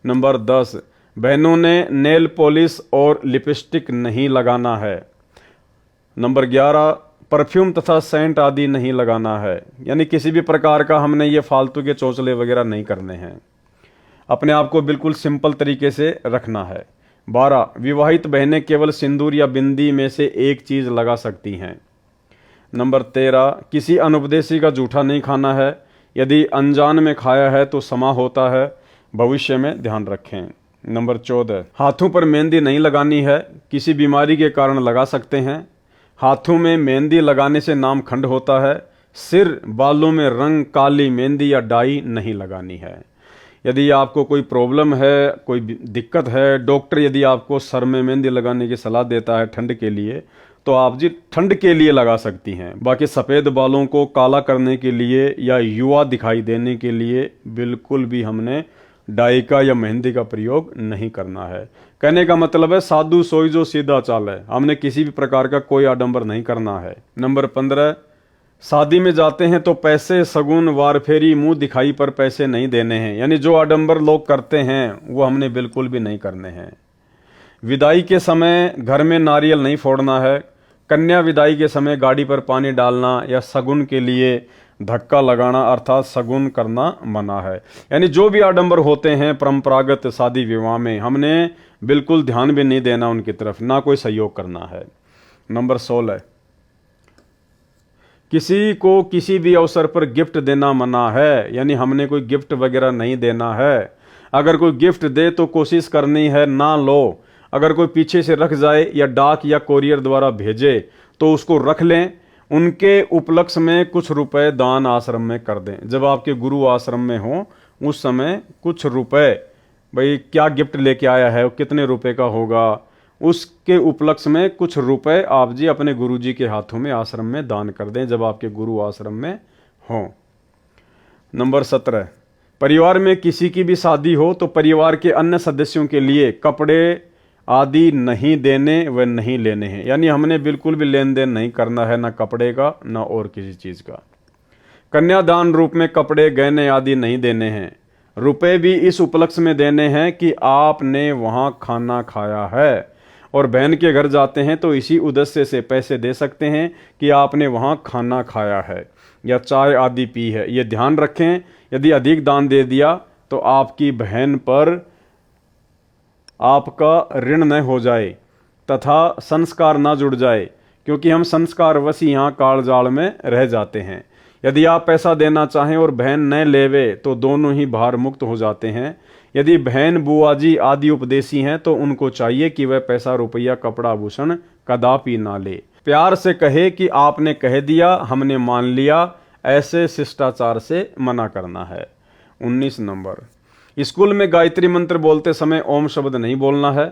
Speaker 1: नंबर 10, बहनों ने नेल पॉलिश और लिपस्टिक नहीं लगाना है। नंबर 11, परफ्यूम तथा सेंट आदि नहीं लगाना है, यानी किसी भी प्रकार का हमने ये फालतू के चौचले वगैरह नहीं करने हैं। अपने आप को बिल्कुल सिंपल तरीके से रखना है। 12, विवाहित बहनें केवल सिंदूर या बिंदी में से एक चीज लगा सकती हैं। नंबर 13, किसी अनुपदेशी का जूठा नहीं खाना है, यदि अनजान में खाया है तो समा होता है, भविष्य में ध्यान रखें। नंबर 14, हाथों पर मेहंदी नहीं लगानी है, किसी बीमारी के कारण लगा सकते हैं। हाथों में मेहंदी लगाने से नाम खंड होता है। सिर बालों में रंग, काली मेहंदी या डाई नहीं लगानी है। यदि आपको कोई प्रॉब्लम है, कोई दिक्कत है, डॉक्टर यदि आपको सर में मेहंदी लगाने की सलाह देता है ठंड के लिए, तो आप जी ठंड के लिए लगा सकती हैं। बाकी सफ़ेद बालों को काला करने के लिए या युवा दिखाई देने के लिए बिल्कुल भी हमने डाई का या मेहंदी का प्रयोग नहीं करना है। कहने का मतलब है साधु सोई जो सीधा चाल है, हमने किसी भी प्रकार का कोई आडंबर नहीं करना है। नंबर 15, शादी में जाते हैं तो पैसे, सगुन, वार फेरी, मुंह दिखाई पर पैसे नहीं देने हैं, यानी जो आडंबर लोग करते हैं वो हमने बिल्कुल भी नहीं करने हैं। विदाई के समय घर में नारियल नहीं फोड़ना है। कन्या विदाई के समय गाड़ी पर पानी डालना या सगुन के लिए धक्का लगाना अर्थात सगुन करना मना है। यानी जो भी आडंबर होते हैं परंपरागत शादी विवाह में, हमने बिल्कुल ध्यान भी नहीं देना उनकी तरफ, ना कोई सहयोग करना है। नंबर 16, किसी को किसी भी अवसर पर गिफ्ट देना मना है, यानी हमने कोई गिफ्ट वगैरह नहीं देना है। अगर कोई गिफ्ट दे तो कोशिश करनी है ना लो। अगर कोई पीछे से रख जाए या डाक या कोरियर द्वारा भेजे तो उसको रख लें। उनके उपलक्ष्य में कुछ रुपए दान आश्रम में कर दें। जब आपके गुरु आश्रम में हो उस समय कुछ रुपए, भाई क्या गिफ्ट लेके आया है, कितने रुपए का होगा, उसके उपलक्ष्य में कुछ रुपए आप जी अपने गुरु जी के हाथों में आश्रम में दान कर दें जब आपके गुरु आश्रम में हों। नंबर 17, परिवार में किसी की भी शादी हो तो परिवार के अन्य सदस्यों के लिए कपड़े आदि नहीं देने व नहीं लेने हैं, यानी हमने बिल्कुल भी लेन देन नहीं करना है, ना कपड़े का ना और किसी चीज़ का। कन्यादान रूप में कपड़े, गहने आदि नहीं देने हैं। रुपए भी इस उपलक्ष्य में देने हैं कि आपने वहाँ खाना खाया है, और बहन के घर जाते हैं तो इसी उद्देश्य से पैसे दे सकते हैं कि आपने वहाँ खाना खाया है या चाय आदि पी है। ये ध्यान रखें, यदि अधिक दान दे दिया तो आपकी बहन पर आपका ऋण न हो जाए तथा संस्कार ना जुड़ जाए, क्योंकि हम संस्कारवश यहाँ कालजाल में रह जाते हैं। यदि आप पैसा देना चाहें और बहन न लेवे तो दोनों ही भार मुक्त हो जाते हैं। यदि बहन, बुआ जी आदि उपदेशी हैं तो उनको चाहिए कि वह पैसा, रुपया, कपड़ा, आभूषण कदापि ना ले। प्यार से कहे कि आपने कह दिया, हमने मान लिया, ऐसे शिष्टाचार से मना करना है। 19 नंबर, स्कूल में गायत्री मंत्र बोलते समय ओम शब्द नहीं बोलना है,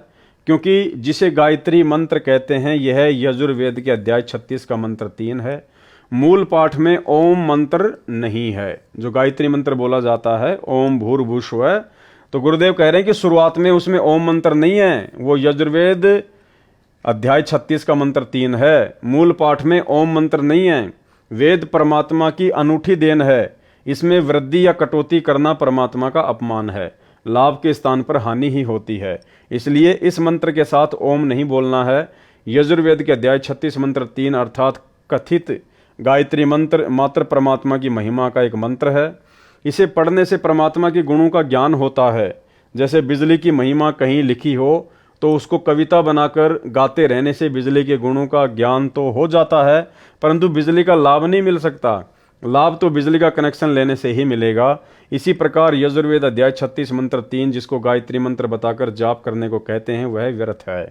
Speaker 1: क्योंकि जिसे गायत्री मंत्र कहते हैं यह यजुर्वेद के अध्याय 36 का मंत्र 3 है। मूल पाठ में ओम मंत्र नहीं है। जो गायत्री मंत्र बोला जाता है ओम भूर्भुवस्सुवः, तो गुरुदेव कह रहे हैं कि शुरुआत में उसमें ओम मंत्र नहीं है, वो यजुर्वेद अध्याय 36 का मंत्र 3 है। मूल पाठ में ओम मंत्र नहीं है। वेद परमात्मा की अनूठी देन है, इसमें वृद्धि या कटौती करना परमात्मा का अपमान है, लाभ के स्थान पर हानि ही होती है। इसलिए इस मंत्र के साथ ओम नहीं बोलना है। यजुर्वेद के अध्याय 36 मंत्र 3 अर्थात कथित गायत्री मंत्र मात्र परमात्मा की महिमा का एक मंत्र है। इसे पढ़ने से परमात्मा के गुणों का ज्ञान होता है। जैसे बिजली की महिमा कहीं लिखी हो तो उसको कविता बनाकर गाते रहने से बिजली के गुणों का ज्ञान तो हो जाता है, परंतु बिजली का लाभ नहीं मिल सकता। लाभ तो बिजली का कनेक्शन लेने से ही मिलेगा। इसी प्रकार यजुर्वेद अध्याय 36 मंत्र 3 जिसको गायत्री मंत्र बताकर जाप करने को कहते हैं वह व्यर्थ है,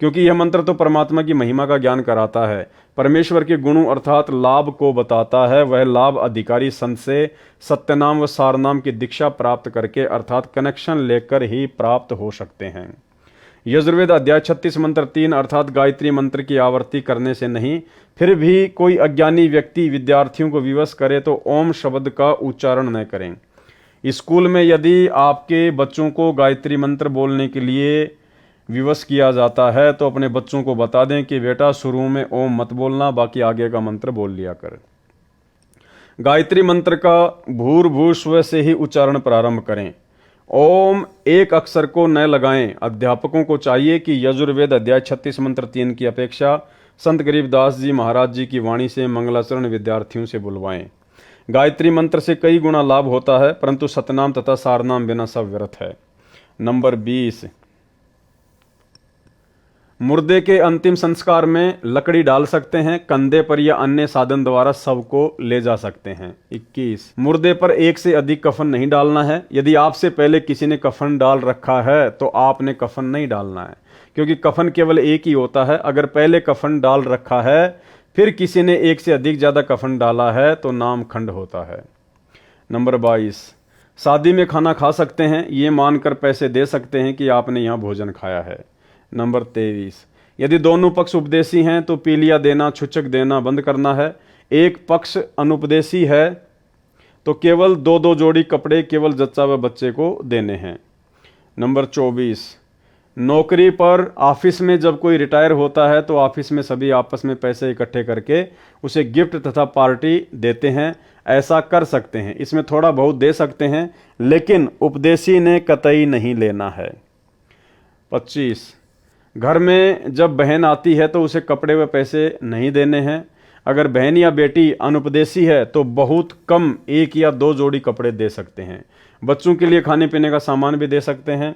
Speaker 1: क्योंकि यह मंत्र तो परमात्मा की महिमा का ज्ञान कराता है, परमेश्वर के गुणों अर्थात लाभ को बताता है। वह लाभ अधिकारी संत से सत्यनाम व सारनाम की दीक्षा प्राप्त करके अर्थात कनेक्शन लेकर ही प्राप्त हो सकते हैं। यजुर्वेद अध्याय 36 मंत्र 3 अर्थात गायत्री मंत्र की आवृत्ति करने से नहीं, फिर भी कोई अज्ञानी व्यक्ति विद्यार्थियों को विवश करे तो ओम शब्द का उच्चारण न करें। स्कूल में यदि आपके बच्चों को गायत्री मंत्र बोलने के लिए विवश किया जाता है तो अपने बच्चों को बता दें कि बेटा शुरू में ओम मत बोलना, बाकी आगे का मंत्र बोल लिया कर। गायत्री मंत्र का भूर्भुव से ही उच्चारण प्रारंभ करें। ओम एक अक्षर को न लगाएं। अध्यापकों को चाहिए कि यजुर्वेद अध्याय 36 मंत्र 3 की अपेक्षा संत गरीबदास जी महाराज जी की वाणी से मंगलाचरण विद्यार्थियों से बुलवाएं। गायत्री मंत्र से कई गुना लाभ होता है, परंतु सतनाम तथा सारनाम बिना सब व्यर्थ है। नंबर 20, मुर्दे के अंतिम संस्कार में लकड़ी डाल सकते हैं, कंधे पर या अन्य साधन द्वारा शव को ले जा सकते हैं। 21, मुर्दे पर एक से अधिक कफन नहीं डालना है। यदि आपसे पहले किसी ने कफन डाल रखा है तो आपने कफन नहीं डालना है, क्योंकि कफन केवल एक ही होता है। अगर पहले कफन डाल रखा है फिर किसी ने एक से अधिक ज्यादा कफन डाला है तो नाम खंड होता है। नंबर 22, शादी में खाना खा सकते हैं, ये मानकर पैसे दे सकते हैं कि आपने यहाँ भोजन खाया है। नंबर 23, यदि दोनों पक्ष उपदेशी हैं तो पीलिया देना, छुचक देना बंद करना है। एक पक्ष अनुपदेशी है तो केवल 2-2 जोड़ी कपड़े केवल जच्चा व बच्चे को देने हैं। नंबर 24, नौकरी पर ऑफिस में जब कोई रिटायर होता है तो ऑफिस में सभी आपस में पैसे इकट्ठे करके उसे गिफ्ट तथा पार्टी देते हैं। ऐसा कर सकते हैं, इसमें थोड़ा बहुत दे सकते हैं, लेकिन उपदेशी ने कतई नहीं लेना है। 25, घर में जब बहन आती है तो उसे कपड़े व पैसे नहीं देने हैं। अगर बहन या बेटी अनुपदेशी है तो बहुत कम 1 या 2 जोड़ी कपड़े दे सकते हैं। बच्चों के लिए खाने पीने का सामान भी दे सकते हैं।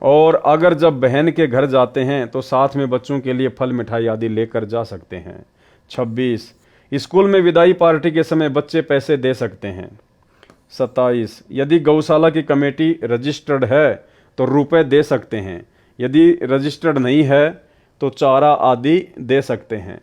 Speaker 1: और अगर जब बहन के घर जाते हैं तो साथ में बच्चों के लिए फल मिठाई आदि लेकर जा सकते हैं। 26, स्कूल में विदाई पार्टी के समय बच्चे पैसे दे सकते हैं। 27, यदि गौशाला की कमेटी रजिस्टर्ड है तो रुपए दे सकते हैं। यदि रजिस्टर्ड नहीं है तो चारा आदि दे सकते हैं।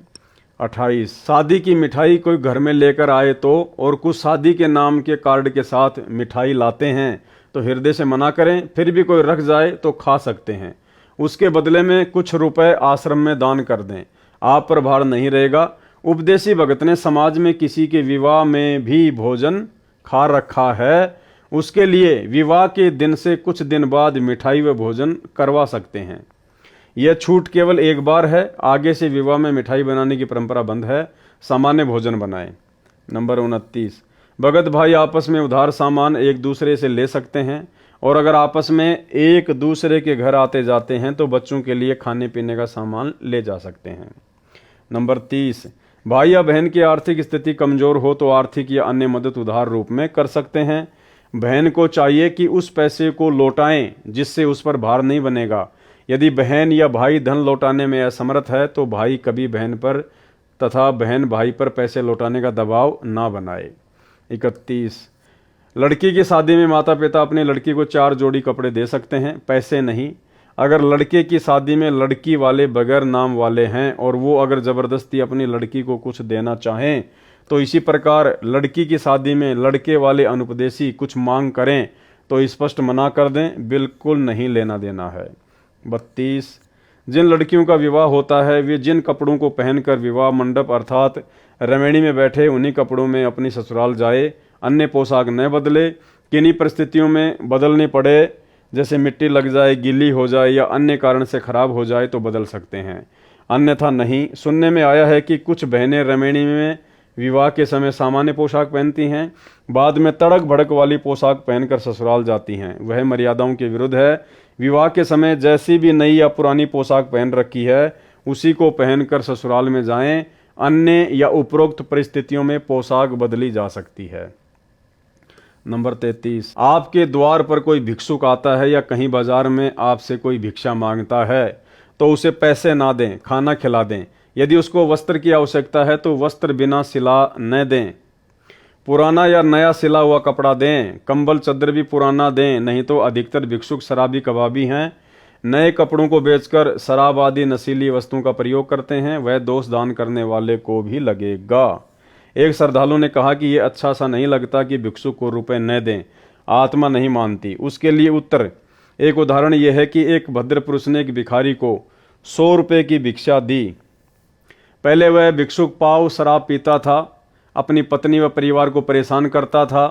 Speaker 1: 28, शादी की मिठाई कोई घर में लेकर आए तो और कुछ शादी के नाम के कार्ड के साथ मिठाई लाते हैं तो हृदय से मना करें। फिर भी कोई रख जाए तो खा सकते हैं। उसके बदले में कुछ रुपए आश्रम में दान कर दें, आप पर भार नहीं रहेगा। उपदेशी भगत ने समाज में किसी के विवाह में भी भोजन खा रखा है, उसके लिए विवाह के दिन से कुछ दिन बाद मिठाई व भोजन करवा सकते हैं। यह छूट केवल एक बार है, आगे से विवाह में मिठाई बनाने की परंपरा बंद है। सामान्य भोजन बनाएं। नंबर 29, भगत भाई आपस में उधार सामान एक दूसरे से ले सकते हैं, और अगर आपस में एक दूसरे के घर आते जाते हैं तो बच्चों के लिए खाने पीने का सामान ले जा सकते हैं। नंबर 30, भाई या बहन की आर्थिक स्थिति कमजोर हो तो आर्थिक या अन्य मदद उधार रूप में कर सकते हैं। बहन को चाहिए कि उस पैसे को लौटाएं जिससे उस पर भार नहीं बनेगा। यदि बहन या भाई धन लौटाने में असमर्थ है तो भाई कभी बहन पर तथा बहन भाई पर पैसे लौटाने का दबाव ना बनाए। 31, लड़की की शादी में माता पिता अपनी लड़की को 4 जोड़ी कपड़े दे सकते हैं, पैसे नहीं। अगर लड़के की शादी में लड़की वाले बगैर नाम वाले हैं और वो अगर ज़बरदस्ती अपनी लड़की को कुछ देना चाहें तो इसी प्रकार लड़की की शादी में लड़के वाले अनुपदेशी कुछ मांग करें तो स्पष्ट मना कर दें, बिल्कुल नहीं लेना देना है। 32, जिन लड़कियों का विवाह होता है वे जिन कपड़ों को पहनकर विवाह मंडप अर्थात रमणी में बैठे उन्हीं कपड़ों में अपनी ससुराल जाए, अन्य पोशाक न बदले। किन्हीं परिस्थितियों में बदलने पड़े, जैसे मिट्टी लग जाए, गीली हो जाए या अन्य कारण से खराब हो जाए तो बदल सकते हैं, अन्यथा नहीं। सुनने में आया है कि कुछ बहनें रमणी में विवाह के समय सामान्य पोशाक पहनती हैं, बाद में तड़क भड़क वाली पोशाक पहनकर ससुराल जाती हैं। वह मर्यादाओं के विरुद्ध है। विवाह के समय जैसी भी नई या पुरानी पोशाक पहन रखी है उसी को पहनकर ससुराल में जाएं। अन्य या उपरोक्त परिस्थितियों में पोशाक बदली जा सकती है। नंबर 33, आपके द्वार पर कोई भिक्षुक आता है या कहीं बाजार में आपसे कोई भिक्षा मांगता है तो उसे पैसे ना दें, खाना खिला दें। यदि उसको वस्त्र की आवश्यकता है तो वस्त्र बिना सिला न दें, पुराना या नया सिला हुआ कपड़ा दें। कंबल चद्दर भी पुराना दें, नहीं तो अधिकतर भिक्षुक शराबी कबाबी हैं, नए कपड़ों को बेचकर शराब आदि नशीली वस्तुओं का प्रयोग करते हैं, वह दोष दान करने वाले को भी लगेगा। एक श्रद्धालु ने कहा कि यह अच्छा सा नहीं लगता कि भिक्षुक को रुपए न दें, आत्मा नहीं मानती। उसके लिए उत्तर, एक उदाहरण यह है कि एक भद्र पुरुष ने एक भिखारी को 100 रुपये की भिक्षा दी। पहले वह भिक्षुक पाव शराब पीता था, अपनी पत्नी व परिवार को परेशान करता था।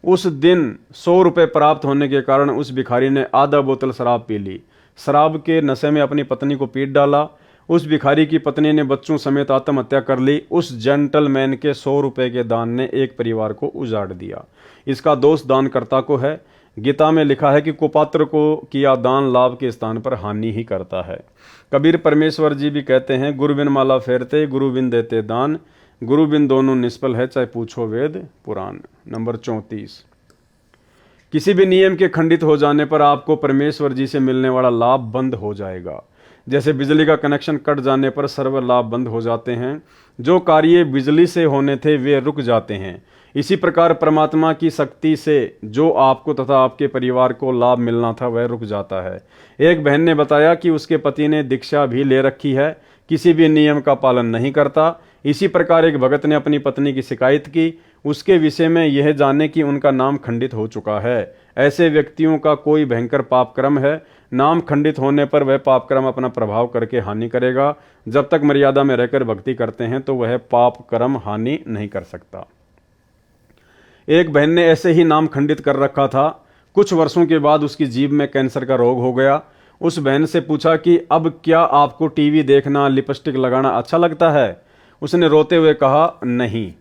Speaker 1: उस दिन 100 रुपये प्राप्त होने के कारण उस भिखारी ने आधा बोतल शराब पी ली। शराब के नशे में अपनी पत्नी को पीट डाला। उस भिखारी की पत्नी ने बच्चों समेत आत्महत्या कर ली। उस जेंटलमैन के 100 रुपए के दान ने एक परिवार को उजाड़ दिया। इसका दोष दानकर्ता को है। गीता में लिखा है कि कुपात्र को किया दान लाभ के स्थान पर हानि ही करता है। कबीर परमेश्वर जी भी कहते हैं, गुरु बिन माला फेरते, गुरु बिन देते दान, गुरु बिन दोनों निष्फल है, चाहे पूछो वेद पुराण। नंबर 34, किसी भी नियम के खंडित हो जाने पर आपको परमेश्वर जी से मिलने वाला लाभ बंद हो जाएगा। जैसे बिजली का कनेक्शन कट जाने पर सर्व लाभ बंद हो जाते हैं, जो कार्य बिजली से होने थे वे रुक जाते हैं। इसी प्रकार परमात्मा की शक्ति से जो आपको तथा आपके परिवार को लाभ मिलना था वह रुक जाता है। एक बहन ने बताया कि उसके पति ने दीक्षा भी ले रखी है, किसी भी नियम का पालन नहीं करता। इसी प्रकार एक भगत ने अपनी पत्नी की शिकायत की, उसके विषय में यह जाने कि उनका नाम खंडित हो चुका है। ऐसे व्यक्तियों का कोई भयंकर पाप कर्म है, नाम खंडित होने पर वह पाप कर्म अपना प्रभाव करके हानि करेगा। जब तक मर्यादा में रहकर भक्ति करते हैं तो वह पाप कर्म हानि नहीं कर सकता। एक बहन ने ऐसे ही नाम खंडित कर रखा था। कुछ वर्षों के बाद उसकी जीभ में कैंसर का रोग हो गया। उस बहन से पूछा कि अब क्या आपको टीवी देखना, लिपस्टिक लगाना अच्छा लगता है? उसने रोते हुए कहा, नहीं।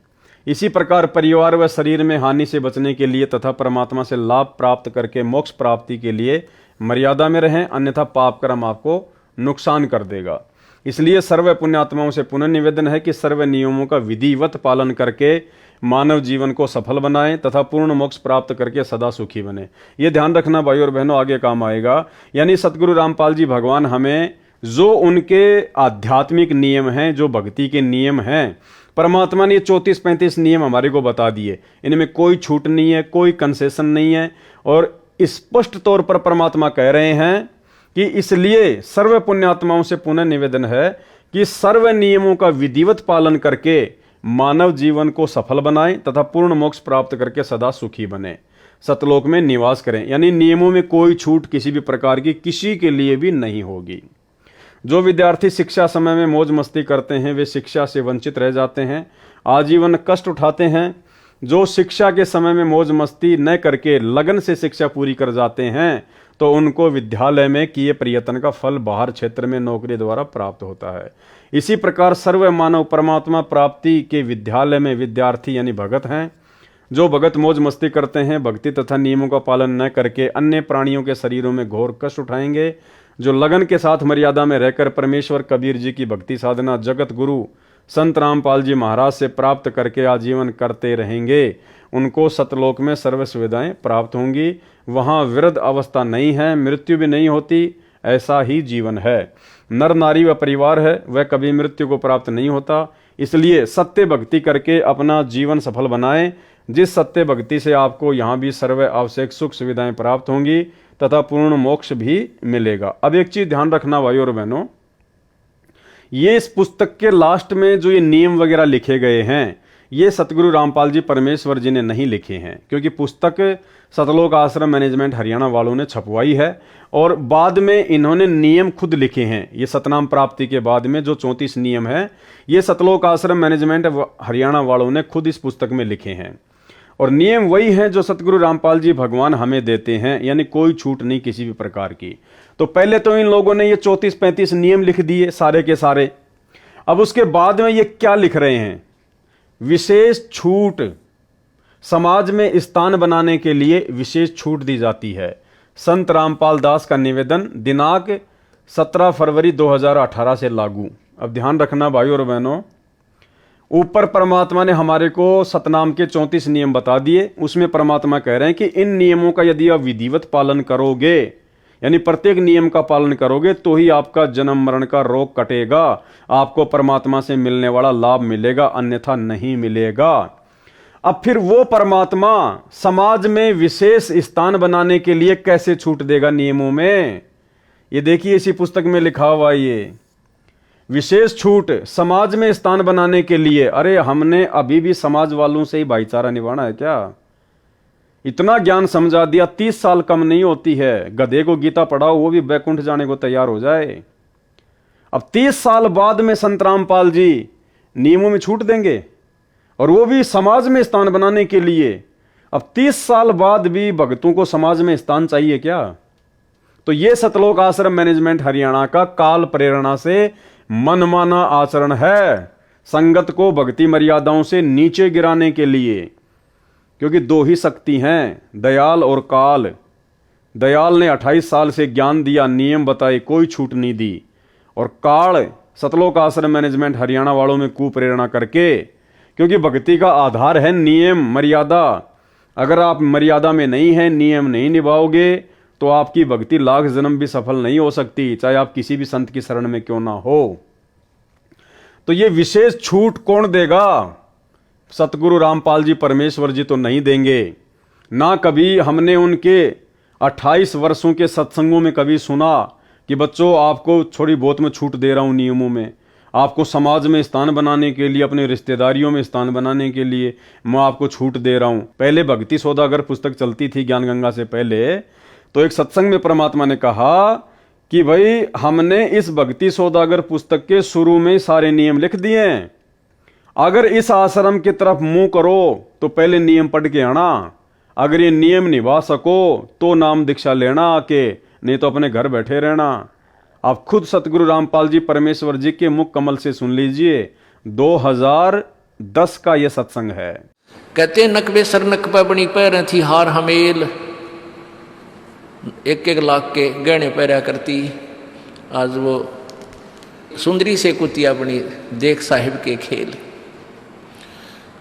Speaker 1: इसी प्रकार परिवार व शरीर में हानि से बचने के लिए तथा परमात्मा से लाभ प्राप्त करके मोक्ष प्राप्ति के लिए मर्यादा में रहें, अन्यथा पाप कर्म आपको नुकसान कर देगा। इसलिए सर्व पुण्यात्माओं से पुनः निवेदन है कि सर्व नियमों का विधिवत पालन करके मानव जीवन को सफल बनाएं तथा पूर्ण मोक्ष प्राप्त करके सदा सुखी बने। ये ध्यान रखना भाई और बहनों, आगे काम आएगा। यानी सतगुरु रामपाल जी भगवान हमें जो उनके आध्यात्मिक नियम हैं, जो भक्ति के नियम हैं, परमात्मा ने 34-35 नियम हमारे को बता दिए। इनमें कोई छूट नहीं है, कोई कंसेशन नहीं है। और स्पष्ट तौर पर परमात्मा कह रहे हैं कि इसलिए सर्व पुण्यात्माओं से पुनः निवेदन है कि सर्व नियमों का विधिवत पालन करके मानव जीवन को सफल बनाएं तथा पूर्ण मोक्ष प्राप्त करके सदा सुखी बने, सतलोक में निवास करें। यानी नियमों में कोई छूट किसी भी प्रकार की किसी के लिए भी नहीं होगी। जो विद्यार्थी शिक्षा समय में मौज मस्ती करते हैं वे शिक्षा से वंचित रह जाते हैं, आजीवन कष्ट उठाते हैं। जो शिक्षा के समय में मौज मस्ती न करके लगन से शिक्षा पूरी कर जाते हैं तो उनको विद्यालय में किए प्रयत्न का फल बाहर क्षेत्र में नौकरी द्वारा प्राप्त होता है। इसी प्रकार सर्व मानव परमात्मा प्राप्ति के विद्यालय में विद्यार्थी यानी भगत हैं। जो भगत मौज मस्ती करते हैं, भक्ति तथा नियमों का पालन न करके अन्य प्राणियों के शरीरों में घोर कष्ट उठाएंगे। जो लगन के साथ मर्यादा में रहकर परमेश्वर कबीर जी की भक्ति साधना जगत गुरु संत रामपाल जी महाराज से प्राप्त करके आजीवन करते रहेंगे, उनको सतलोक में सर्व सुविधाएं प्राप्त होंगी। वहाँ वृद्ध अवस्था नहीं है, मृत्यु भी नहीं होती, ऐसा ही जीवन है। नर नारी व परिवार है वह कभी मृत्यु को प्राप्त नहीं होता। इसलिए सत्य भक्ति करके अपना जीवन सफल बनाएं, जिस सत्य भक्ति से आपको यहाँ भी सर्व आवश्यक सुख सुविधाएं प्राप्त होंगी तथा पूर्ण मोक्ष भी मिलेगा। अब एक चीज ध्यान रखना भाई और बहनों, ये इस पुस्तक के लास्ट में जो ये नियम वगैरह लिखे गए हैं ये सतगुरु रामपाल जी परमेश्वर जी ने नहीं लिखे हैं, क्योंकि पुस्तक सतलोक आश्रम मैनेजमेंट हरियाणा वालों ने छपवाई है और बाद में इन्होंने नियम खुद लिखे हैं। ये सतनाम प्राप्ति के बाद में जो 34 नियम है ये सतलोक आश्रम मैनेजमेंट हरियाणा वालों ने खुद इस पुस्तक में लिखे हैं और नियम वही हैं जो सतगुरु रामपाल जी भगवान हमें देते हैं, यानी कोई छूट नहीं किसी भी प्रकार की। तो पहले तो इन लोगों ने ये 34-35 नियम लिख दिए सारे के सारे। अब उसके बाद में ये क्या लिख रहे हैं, विशेष छूट, समाज में स्थान बनाने के लिए विशेष छूट दी जाती है। संत रामपाल दास का निवेदन दिनांक 17 फरवरी 2018 से लागू। अब ध्यान रखना भाई और बहनों, ऊपर परमात्मा ने हमारे को सतनाम के 34 नियम बता दिए। उसमें परमात्मा कह रहे हैं कि इन नियमों का यदि आप विधिवत पालन करोगे, यानी प्रत्येक नियम का पालन करोगे तो ही आपका जन्म मरण का रोग कटेगा, आपको परमात्मा से मिलने वाला लाभ मिलेगा, अन्यथा नहीं मिलेगा। अब फिर वो परमात्मा समाज में विशेष स्थान बनाने के लिए कैसे छूट देगा नियमों में? ये देखिए इसी पुस्तक में लिखा हुआ ये विशेष छूट समाज में स्थान बनाने के लिए। अरे हमने अभी भी समाज वालों से ही भाईचारा निभाना है क्या? इतना ज्ञान समझा दिया, 30 साल कम नहीं होती है। गधे को गीता पढ़ाओ वो भी बैकुंठ जाने को तैयार हो जाए। अब 30 साल बाद में संत रामपाल जी नियमों में छूट देंगे और वो भी समाज में स्थान बनाने के लिए। अब 30 साल बाद भी भक्तों को समाज में स्थान चाहिए क्या? तो ये सतलोक आश्रम मैनेजमेंट हरियाणा का काल प्रेरणा से मनमाना आचरण है, संगत को भक्ति मर्यादाओं से नीचे गिराने के लिए। क्योंकि दो ही शक्ति हैं, दयाल और काल। दयाल ने 28 साल से ज्ञान दिया, नियम बताए, कोई छूट नहीं दी। और काल सतलोक आश्रम मैनेजमेंट हरियाणा वालों में कुप्रेरणा करके, क्योंकि भक्ति का आधार है नियम मर्यादा। अगर आप मर्यादा में नहीं हैं, नियम नहीं निभाओगे, तो आपकी भक्ति लाख जन्म भी सफल नहीं हो सकती, चाहे आप किसी भी संत की शरण में क्यों ना हो। तो ये विशेष छूट कौन देगा? सतगुरु रामपाल जी परमेश्वर जी तो नहीं देंगे ना। कभी हमने उनके 28 वर्षों के सत्संगों में कभी सुना कि बच्चों आपको थोड़ी बहुत मैं छूट दे रहा हूं नियमों में, आपको समाज में स्थान बनाने के लिए, अपने रिश्तेदारियों में स्थान बनाने के लिए मैं आपको छूट दे रहा हूं। पहले भक्ति सौदागर पुस्तक चलती थी ज्ञान गंगा से पहले, तो एक सत्संग में परमात्मा ने कहा कि भाई हमने इस भक्ति सौदागर पुस्तक के शुरू में सारे नियम लिख दिए हैं, अगर इस आश्रम की तरफ मुंह करो तो पहले नियम पढ़ के आना, अगर ये नियम निभा सको तो नाम दीक्षा लेना आके, नहीं तो अपने घर बैठे रहना। आप खुद सतगुरु रामपाल जी परमेश्वर जी के मुख कमल से सुन लीजिए, 2010 का ये सत्संग है।
Speaker 2: कहते नकबे सर नकबा बनी पैर थी हार हमेल, 1-1 लाख के गहने पहरा करती, आज वो सुंदरी से कुतिया बनी देख साहिब के खेल।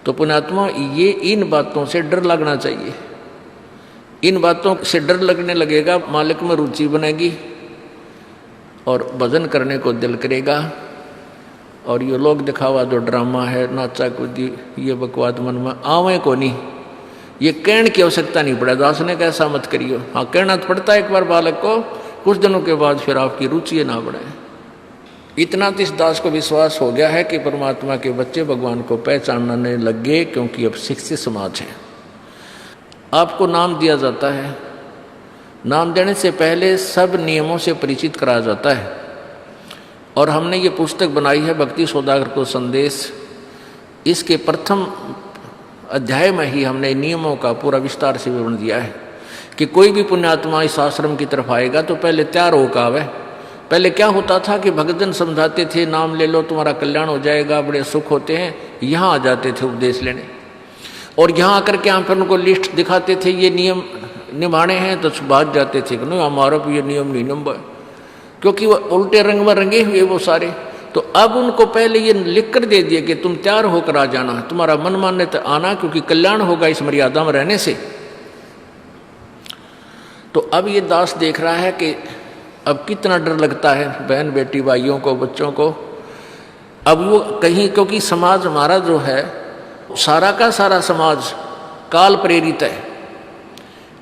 Speaker 2: तो पुण्यात्मा, ये इन बातों से डर लगना चाहिए। इन बातों से डर लगने लगेगा, मालिक में रुचि बनेगी और भजन करने को दिल करेगा। और ये लोग दिखावा जो ड्रामा है, नाचा कूदी, ये बकवाद मन में आवे को नहीं, ये कहने की आवश्यकता नहीं पड़ा। दास ने कैसा मत करियो, हाँ कहना तो पड़ता है एक बार बालक को, कुछ दिनों के बाद फिर आपकी रुचि ना बढ़े। इतना तो इस दास को विश्वास हो गया है कि परमात्मा के बच्चे भगवान को पहचानने लग गए, क्योंकि अब शिक्षित समाज है। आपको नाम दिया जाता है, नाम देने से पहले सब नियमों से परिचित कराया जाता है। और हमने ये पुस्तक बनाई है भक्ति सौदागर को संदेश, इसके प्रथम अध्याय में ही हमने नियमों का पूरा विस्तार से विवरण दिया है कि कोई भी पुण्यात्मा इस आश्रम की तरफ आएगा तो पहले तैयार होकर आवे। पहले क्या होता था कि भक्तजन समझाते थे, नाम ले लो तुम्हारा कल्याण हो जाएगा, बड़े सुख होते हैं, यहाँ आ जाते थे उपदेश लेने। और यहाँ आकर के हम फिर उनको लिस्ट दिखाते थे, ये नियम निभाने हैं, तो बात जाते थे कि नहीं हमारा भी ये नियम नहीं निभा, क्योंकि वो उल्टे रंग में रंगे हुए वो सारे। तो अब उनको पहले ये लिख कर दे दिए कि तुम तैयार होकर आ जाना, तुम्हारा मन मानने तो आना, क्योंकि कल्याण होगा इस मर्यादा में रहने से। तो अब ये दास देख रहा है कि अब कितना डर लगता है बहन बेटी भाइयों को, बच्चों को। अब वो कहीं, क्योंकि समाज हमारा जो है, सारा का सारा समाज काल प्रेरित है,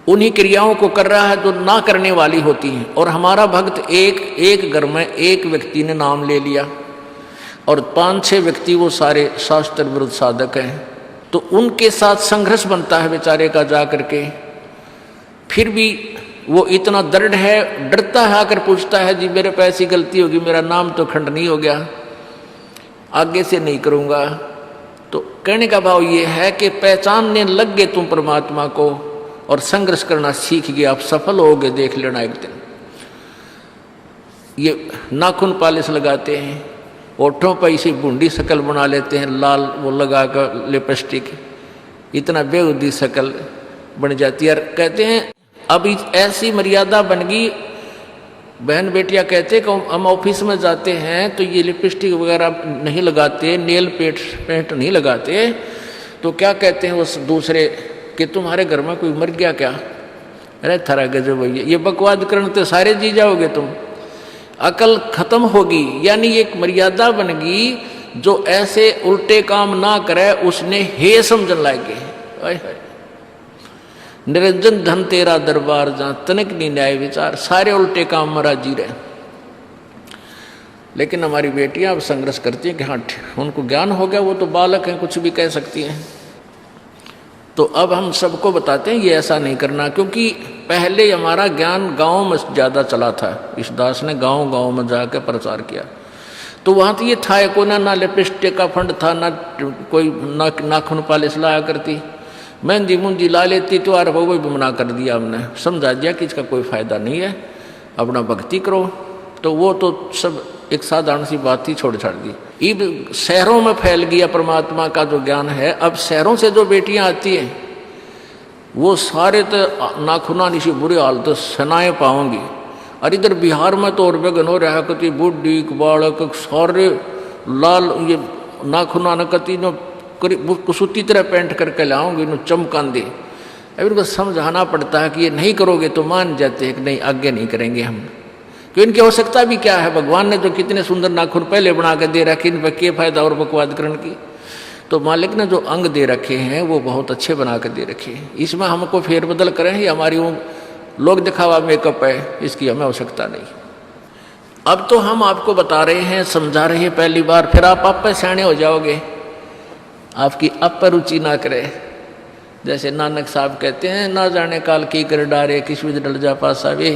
Speaker 2: उन्हीं क्रियाओं को कर रहा है जो ना करने वाली होती हैं। और हमारा भक्त एक घर में एक व्यक्ति ने नाम ले लिया और 5-6 व्यक्ति वो सारे शास्त्र विरुद्ध साधक हैं, तो उनके साथ संघर्ष बनता है बेचारे का जा करके। फिर भी वो इतना दृढ़ है, डरता है, आकर पूछता है जी मेरे पे ऐसी गलती होगी, मेरा नाम तो खंडनीय हो गया, आगे से नहीं करूँगा। तो कहने का भाव ये है कि पहचानने लग गए तुम परमात्मा को और संघर्ष करना सीख गए, आप सफल होगे, देख लेना एक दिन। ये नाखून पालिश लगाते हैं, ओठों पर इसी बूंदी शक्ल बना लेते हैं, लाल वो लगा कर लिपस्टिक, इतना बेहुदी शक्ल बन जाती है। कहते हैं अब ऐसी मर्यादा बन गई, बहन बेटियां कहते कि हम ऑफिस में जाते हैं तो ये लिपस्टिक वगैरह नहीं लगाते, नेल पेंट नहीं लगाते, तो क्या कहते हैं उस दूसरे कि तुम्हारे घर में कोई मर गया क्या? अरे थारा गजब भैया, ये बकवाद करने तो सारे जी जाओगे तुम, अकल खत्म होगी। यानी एक मर्यादा बन गई, जो ऐसे उल्टे काम ना करे उसने हे समझन लागे। निरंजन धन तेरा दरबार जहाँ तनिक नहीं न्याय विचार, सारे उल्टे काम में राजी रहे। लेकिन हमारी बेटियां अब संघर्ष करती हैं कि हाँ उनको ज्ञान हो गया, वो तो बालक हैं, कुछ भी कह सकती हैं। तो अब हम सबको बताते हैं ये ऐसा नहीं करना, क्योंकि पहले हमारा ज्ञान गांव में ज़्यादा चला था। इस दास ने गांव में जाकर प्रचार किया, तो वहाँ तो ये था को ना लिपस्टिक का फंड था, ना कोई नाखून पालिश लाया करती, मेहंदी मुंदी ला लेती, तो यार वो भी मना कर दिया हमने, समझा दिया कि इसका कोई फायदा नहीं है, अपना भक्ति करो, तो वो तो सब एक साधारण सी बात ही छोड़ छाड़ दी। अब शहरों में फैल गया परमात्मा का जो ज्ञान है। अब शहरों से जो बेटियां आती हैं वो सारे तो नाखुना निशी बुरे हाल तो सनाए पाओगी। और इधर बिहार में तो और बेगन हो रहा है, कति बुढ़ी बालक सारे लाल ये नाखुना न कति नो कुसूती तरह पेंट करके लाओगे नो चमकान दे। अब इनको समझाना पड़ता है कि ये नहीं करोगे तो मान जाते हैं कि नहीं आगे नहीं करेंगे हम। तो इनकी आवश्यकता भी क्या है, भगवान ने जो कितने सुंदर नाखून पहले बना के दे रखे, इन पर क्या फायदा और बकवाद करने की। तो मालिक ने जो अंग दे रखे हैं वो बहुत अच्छे बना के दे रखे हैं। इसमें हमको फेरबदल करें, ये हमारी वो लोग दिखावा मेकअप है, इसकी हमें आवश्यकता नहीं। अब तो हम आपको बता रहे हैं, समझा रहे हैं पहली बार, फिर आप पे सियाने हो जाओगे, आपकी आप पर रुचि ना करे। जैसे नानक साहब कहते हैं, ना जाने काल की कर डारे किस विध डल जा पासा वे,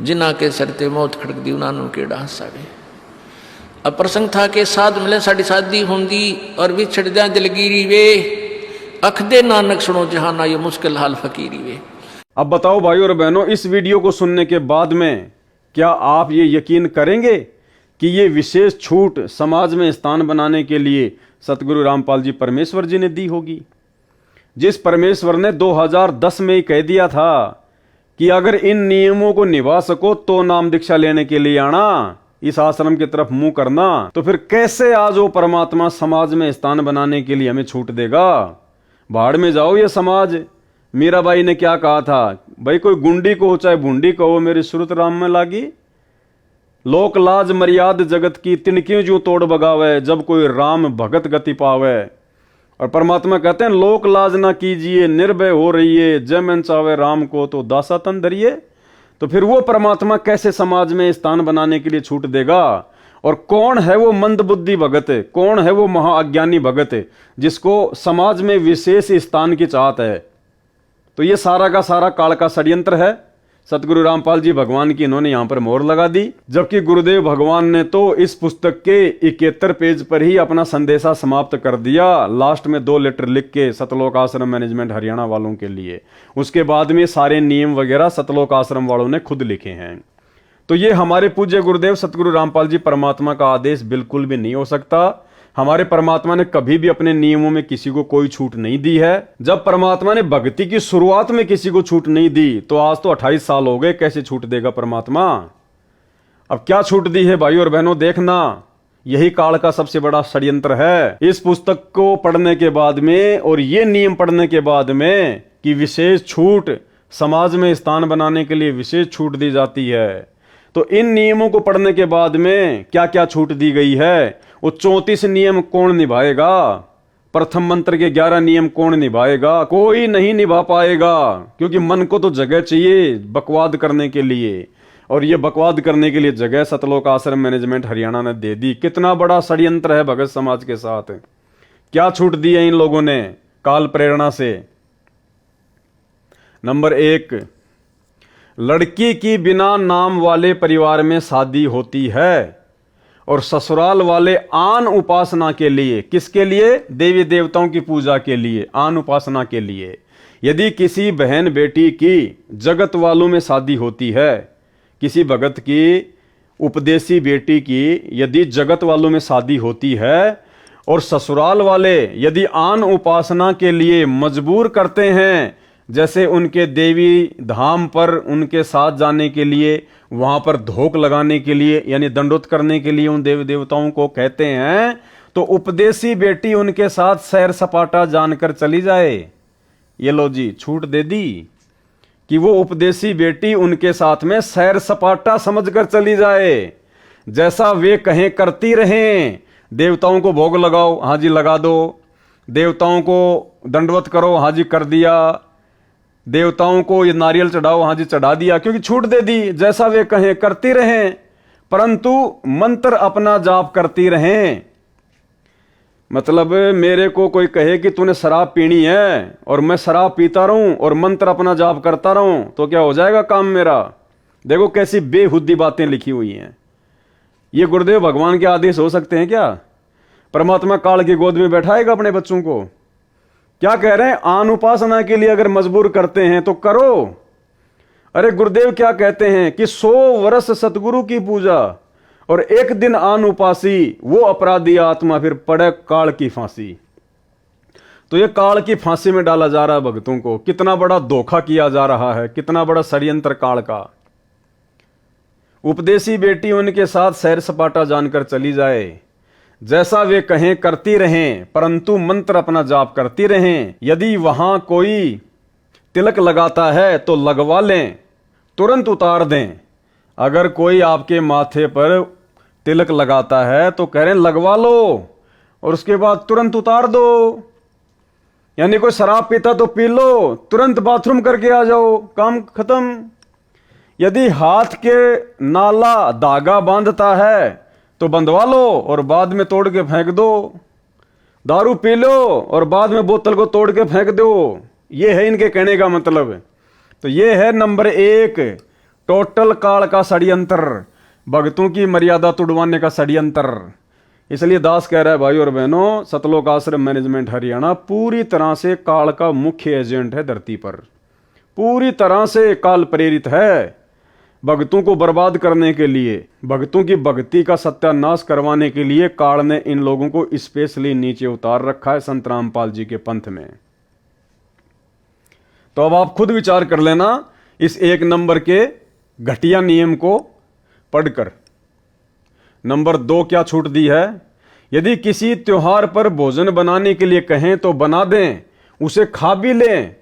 Speaker 2: जिना के सरते मौत खड़क दी नानू के डांसा वे। अब प्रसंग था कि साध मिले साड़ी शादी होंगी और भी छड़ जा दिलगिरी वे, अख दे नानक सुनो जहाना ये मुश्किल हाल फकीरी वे।
Speaker 1: अब बताओ भाई और बहनों, इस वीडियो को सुनने के बाद में क्या आप ये यकीन करेंगे कि ये विशेष छूट समाज में स्थान बनाने के लिए सतगुरु रामपाल जी परमेश्वर जी ने दी होगी? जिस परमेश्वर ने 2010 में ही कह दिया था कि अगर इन नियमों को निभा सको तो नाम दीक्षा लेने के लिए आना, इस आश्रम की तरफ मुंह करना, तो फिर कैसे आज वो परमात्मा समाज में स्थान बनाने के लिए हमें छूट देगा? भाड़ में जाओ ये समाज। मीराबाई ने क्या कहा था, भाई कोई गुंडी को चाहे भूंडी को, मेरी सुरत राम में लागी। लोक लाज मर्याद जगत की तिनकियों जो तोड़ बगावे, जब कोई राम भगत गति पावे। और परमात्मा कहते हैं लोक लाज ना कीजिए, निर्भय हो रहिए, जय मन चावे राम को तो दासा तन धरिए। तो फिर वो परमात्मा कैसे समाज में स्थान बनाने के लिए छूट देगा? और कौन है वो मंदबुद्धि भगत, कौन है वो महाअज्ञानी भगत जिसको समाज में विशेष स्थान की चाहत है? तो ये सारा का सारा काल का षड्यंत्र है। सतगुरु रामपाल जी भगवान की इन्होंने यहां पर मोहर लगा दी, जबकि गुरुदेव भगवान ने तो इस पुस्तक के 71 पेज पर ही अपना संदेशा समाप्त कर दिया। लास्ट में 2 लेटर लिख के सतलोक आश्रम मैनेजमेंट हरियाणा वालों के लिए, उसके बाद में सारे नियम वगैरह सतलोक आश्रम वालों ने खुद लिखे हैं। तो ये हमारे पूज्य गुरुदेव सतगुरु रामपाल जी परमात्मा का आदेश बिल्कुल भी नहीं हो सकता। हमारे परमात्मा ने कभी भी अपने नियमों में किसी को कोई छूट नहीं दी है। जब परमात्मा ने भक्ति की शुरुआत में किसी को छूट नहीं दी, तो आज तो 28 साल हो गए, कैसे छूट देगा परमात्मा? अब क्या छूट दी है भाई और बहनों, देखना, यही काल का सबसे बड़ा षड्यंत्र है। इस पुस्तक को पढ़ने के बाद में और ये नियम पढ़ने के बाद में कि विशेष छूट समाज में स्थान बनाने के लिए विशेष छूट दी जाती है, तो इन नियमों को पढ़ने के बाद में क्या क्या छूट दी गई है, वो 34 नियम कौन निभाएगा? प्रथम मंत्र के 11 नियम कौन निभाएगा? कोई नहीं निभा पाएगा, क्योंकि मन को तो जगह चाहिए बकवाद करने के लिए, और ये बकवाद करने के लिए जगह सतलोक आश्रम मैनेजमेंट हरियाणा ने दे दी। कितना बड़ा षड्यंत्र है भगत समाज के साथ। क्या छूट दी है इन लोगों ने काल प्रेरणा से? नंबर 1, लड़की की बिना नाम वाले परिवार में शादी होती है और ससुराल वाले आन उपासना के लिए, किसके लिए? देवी देवताओं की पूजा के लिए, आन उपासना के लिए। यदि किसी बहन बेटी की जगत वालों में शादी होती है, किसी भगत की उपदेशी बेटी की यदि जगत वालों में शादी होती है और ससुराल वाले यदि आन उपासना के लिए मजबूर करते हैं, जैसे उनके देवी धाम पर उनके साथ जाने के लिए, वहां पर धोख लगाने के लिए, यानी दंडोत करने के लिए उन देवी देवताओं को कहते हैं, तो उपदेशी बेटी उनके साथ सैर सपाटा जानकर चली जाए। ये लो जी, छूट दे दी कि वो उपदेशी बेटी उनके साथ में सैर सपाटा समझकर चली जाए। जैसा वे कहें करती रहें। देवताओं को भोग लगाओ, हाँ जी लगा दो। देवताओं को दंडवत करो, हाँ जी कर दिया। देवताओं को ये नारियल चढ़ाओ, हाँ जी चढ़ा दिया, क्योंकि छूट दे दी। जैसा वे कहें करती रहें, परंतु मंत्र अपना जाप करती रहें। मतलब मेरे को कोई कहे कि तूने शराब पीनी है और मैं शराब पीता रहूं और मंत्र अपना जाप करता रहूं, तो क्या हो जाएगा काम मेरा? देखो कैसी बेहुद्दी बातें लिखी हुई हैं। ये गुरुदेव भगवान के आदेश हो सकते हैं क्या? परमात्मा काल की गोद में बैठाएगा अपने बच्चों को? क्या कह रहे हैं? आन उपासना के लिए अगर मजबूर करते हैं तो करो। अरे गुरुदेव क्या कहते हैं कि 100 वर्ष सतगुरु की पूजा और एक दिन आन उपासी, वो अपराधी आत्मा फिर पड़े काल की फांसी। तो ये काल की फांसी में डाला जा रहा है भक्तों को। कितना बड़ा धोखा किया जा रहा है, कितना बड़ा षड्यंत्र काल का। उपदेशी बेटी उनके साथ सैर सपाटा जानकर चली जाए, जैसा वे कहें करती रहें, परंतु मंत्र अपना जाप करती रहें। यदि वहां कोई तिलक लगाता है तो लगवा लें, तुरंत उतार दें। अगर कोई आपके माथे पर तिलक लगाता है तो कह रहे हैं लगवा लो और उसके बाद तुरंत उतार दो। यानी कोई शराब पीता तो पी लो, तुरंत बाथरूम करके आ जाओ, काम खत्म। यदि हाथ के नाला धागा बांधता है तो बंधवा लो और बाद में तोड़ के फेंक दो। दारू पी लो और बाद में बोतल को तोड़ के फेंक दो। ये है इनके कहने का मतलब। तो ये है नंबर 1 टोटल काल का षड्यंत्र, भक्तों की मर्यादा तुड़वाने का षड्यंत्र। इसलिए दास कह रहा है भाई और बहनों, सतलोक आश्रम मैनेजमेंट हरियाणा पूरी तरह से काल का मुख्य एजेंट है धरती पर, पूरी तरह से काल प्रेरित है भक्तों को बर्बाद करने के लिए, भक्तों की भक्ति का सत्यानाश करवाने के लिए काल ने इन लोगों को स्पेशली नीचे उतार रखा है संत रामपाल जी के पंथ में। तो अब आप खुद विचार कर लेना इस 1 नंबर के घटिया नियम को पढ़कर। नंबर 2 क्या छूट दी है? यदि किसी त्योहार पर भोजन बनाने के लिए कहें तो बना दें, उसे खा भी लें,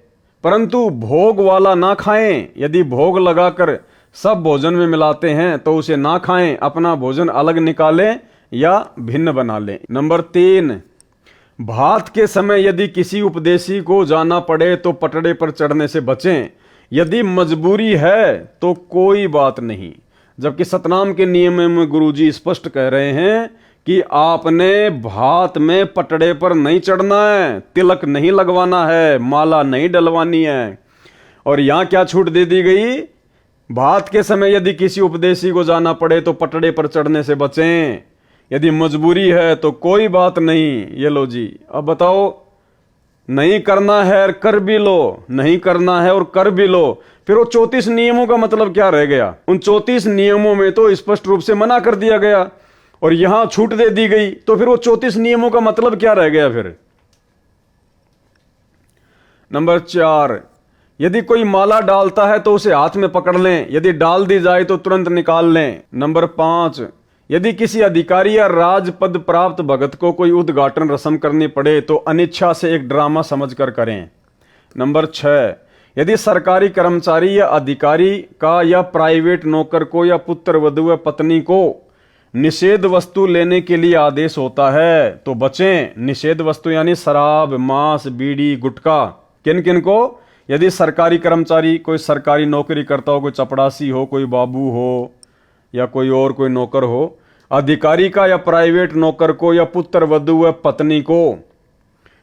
Speaker 1: परंतु भोग वाला ना खाएं। यदि भोग लगाकर सब भोजन में मिलाते हैं तो उसे ना खाएं, अपना भोजन अलग निकालें या भिन्न बना लें। नंबर 3, भात के समय यदि किसी उपदेशी को जाना पड़े तो पटड़े पर चढ़ने से बचें। यदि मजबूरी है तो कोई बात नहीं। जबकि सतनाम के नियम में गुरुजी स्पष्ट कह रहे हैं कि आपने भात में पटड़े पर नहीं चढ़ना है, तिलक नहीं लगवाना है, माला नहीं डलवानी है। और यहां क्या छूट दे दी गई? भात के समय यदि किसी उपदेशी को जाना पड़े तो पटड़े पर चढ़ने से बचें। यदि मजबूरी है तो कोई बात नहीं। ये लो जी, अब बताओ, नहीं करना है और कर भी लो, नहीं करना है और कर भी लो, फिर वो 34 नियमों का मतलब क्या रह गया? उन 34 नियमों में तो स्पष्ट रूप से मना कर दिया गया और यहां छूट दे दी गई, तो फिर वो 34 नियमों का मतलब क्या रह गया फिर? नंबर 4, यदि कोई माला डालता है तो उसे हाथ में पकड़ लें, यदि डाल दी जाए तो तुरंत निकाल लें। नंबर 5, यदि किसी अधिकारी या राजपद प्राप्त भगत को कोई उद्घाटन रस्म करनी पड़े तो अनिच्छा से एक ड्रामा समझकर करें। नंबर 6, यदि सरकारी कर्मचारी या अधिकारी का या प्राइवेट नौकर को या पुत्र वधू या पत्नी को निषेध वस्तु लेने के लिए आदेश होता है तो बचें। निषेध वस्तु यानी शराब, मांस, बीड़ी, गुटखा। किन किन को? यदि सरकारी कर्मचारी, कोई सरकारी नौकरी करता हो, कोई चपड़ासी हो, कोई बाबू हो या कोई और कोई नौकर हो, अधिकारी का या प्राइवेट नौकर को या पुत्र वधू या पत्नी को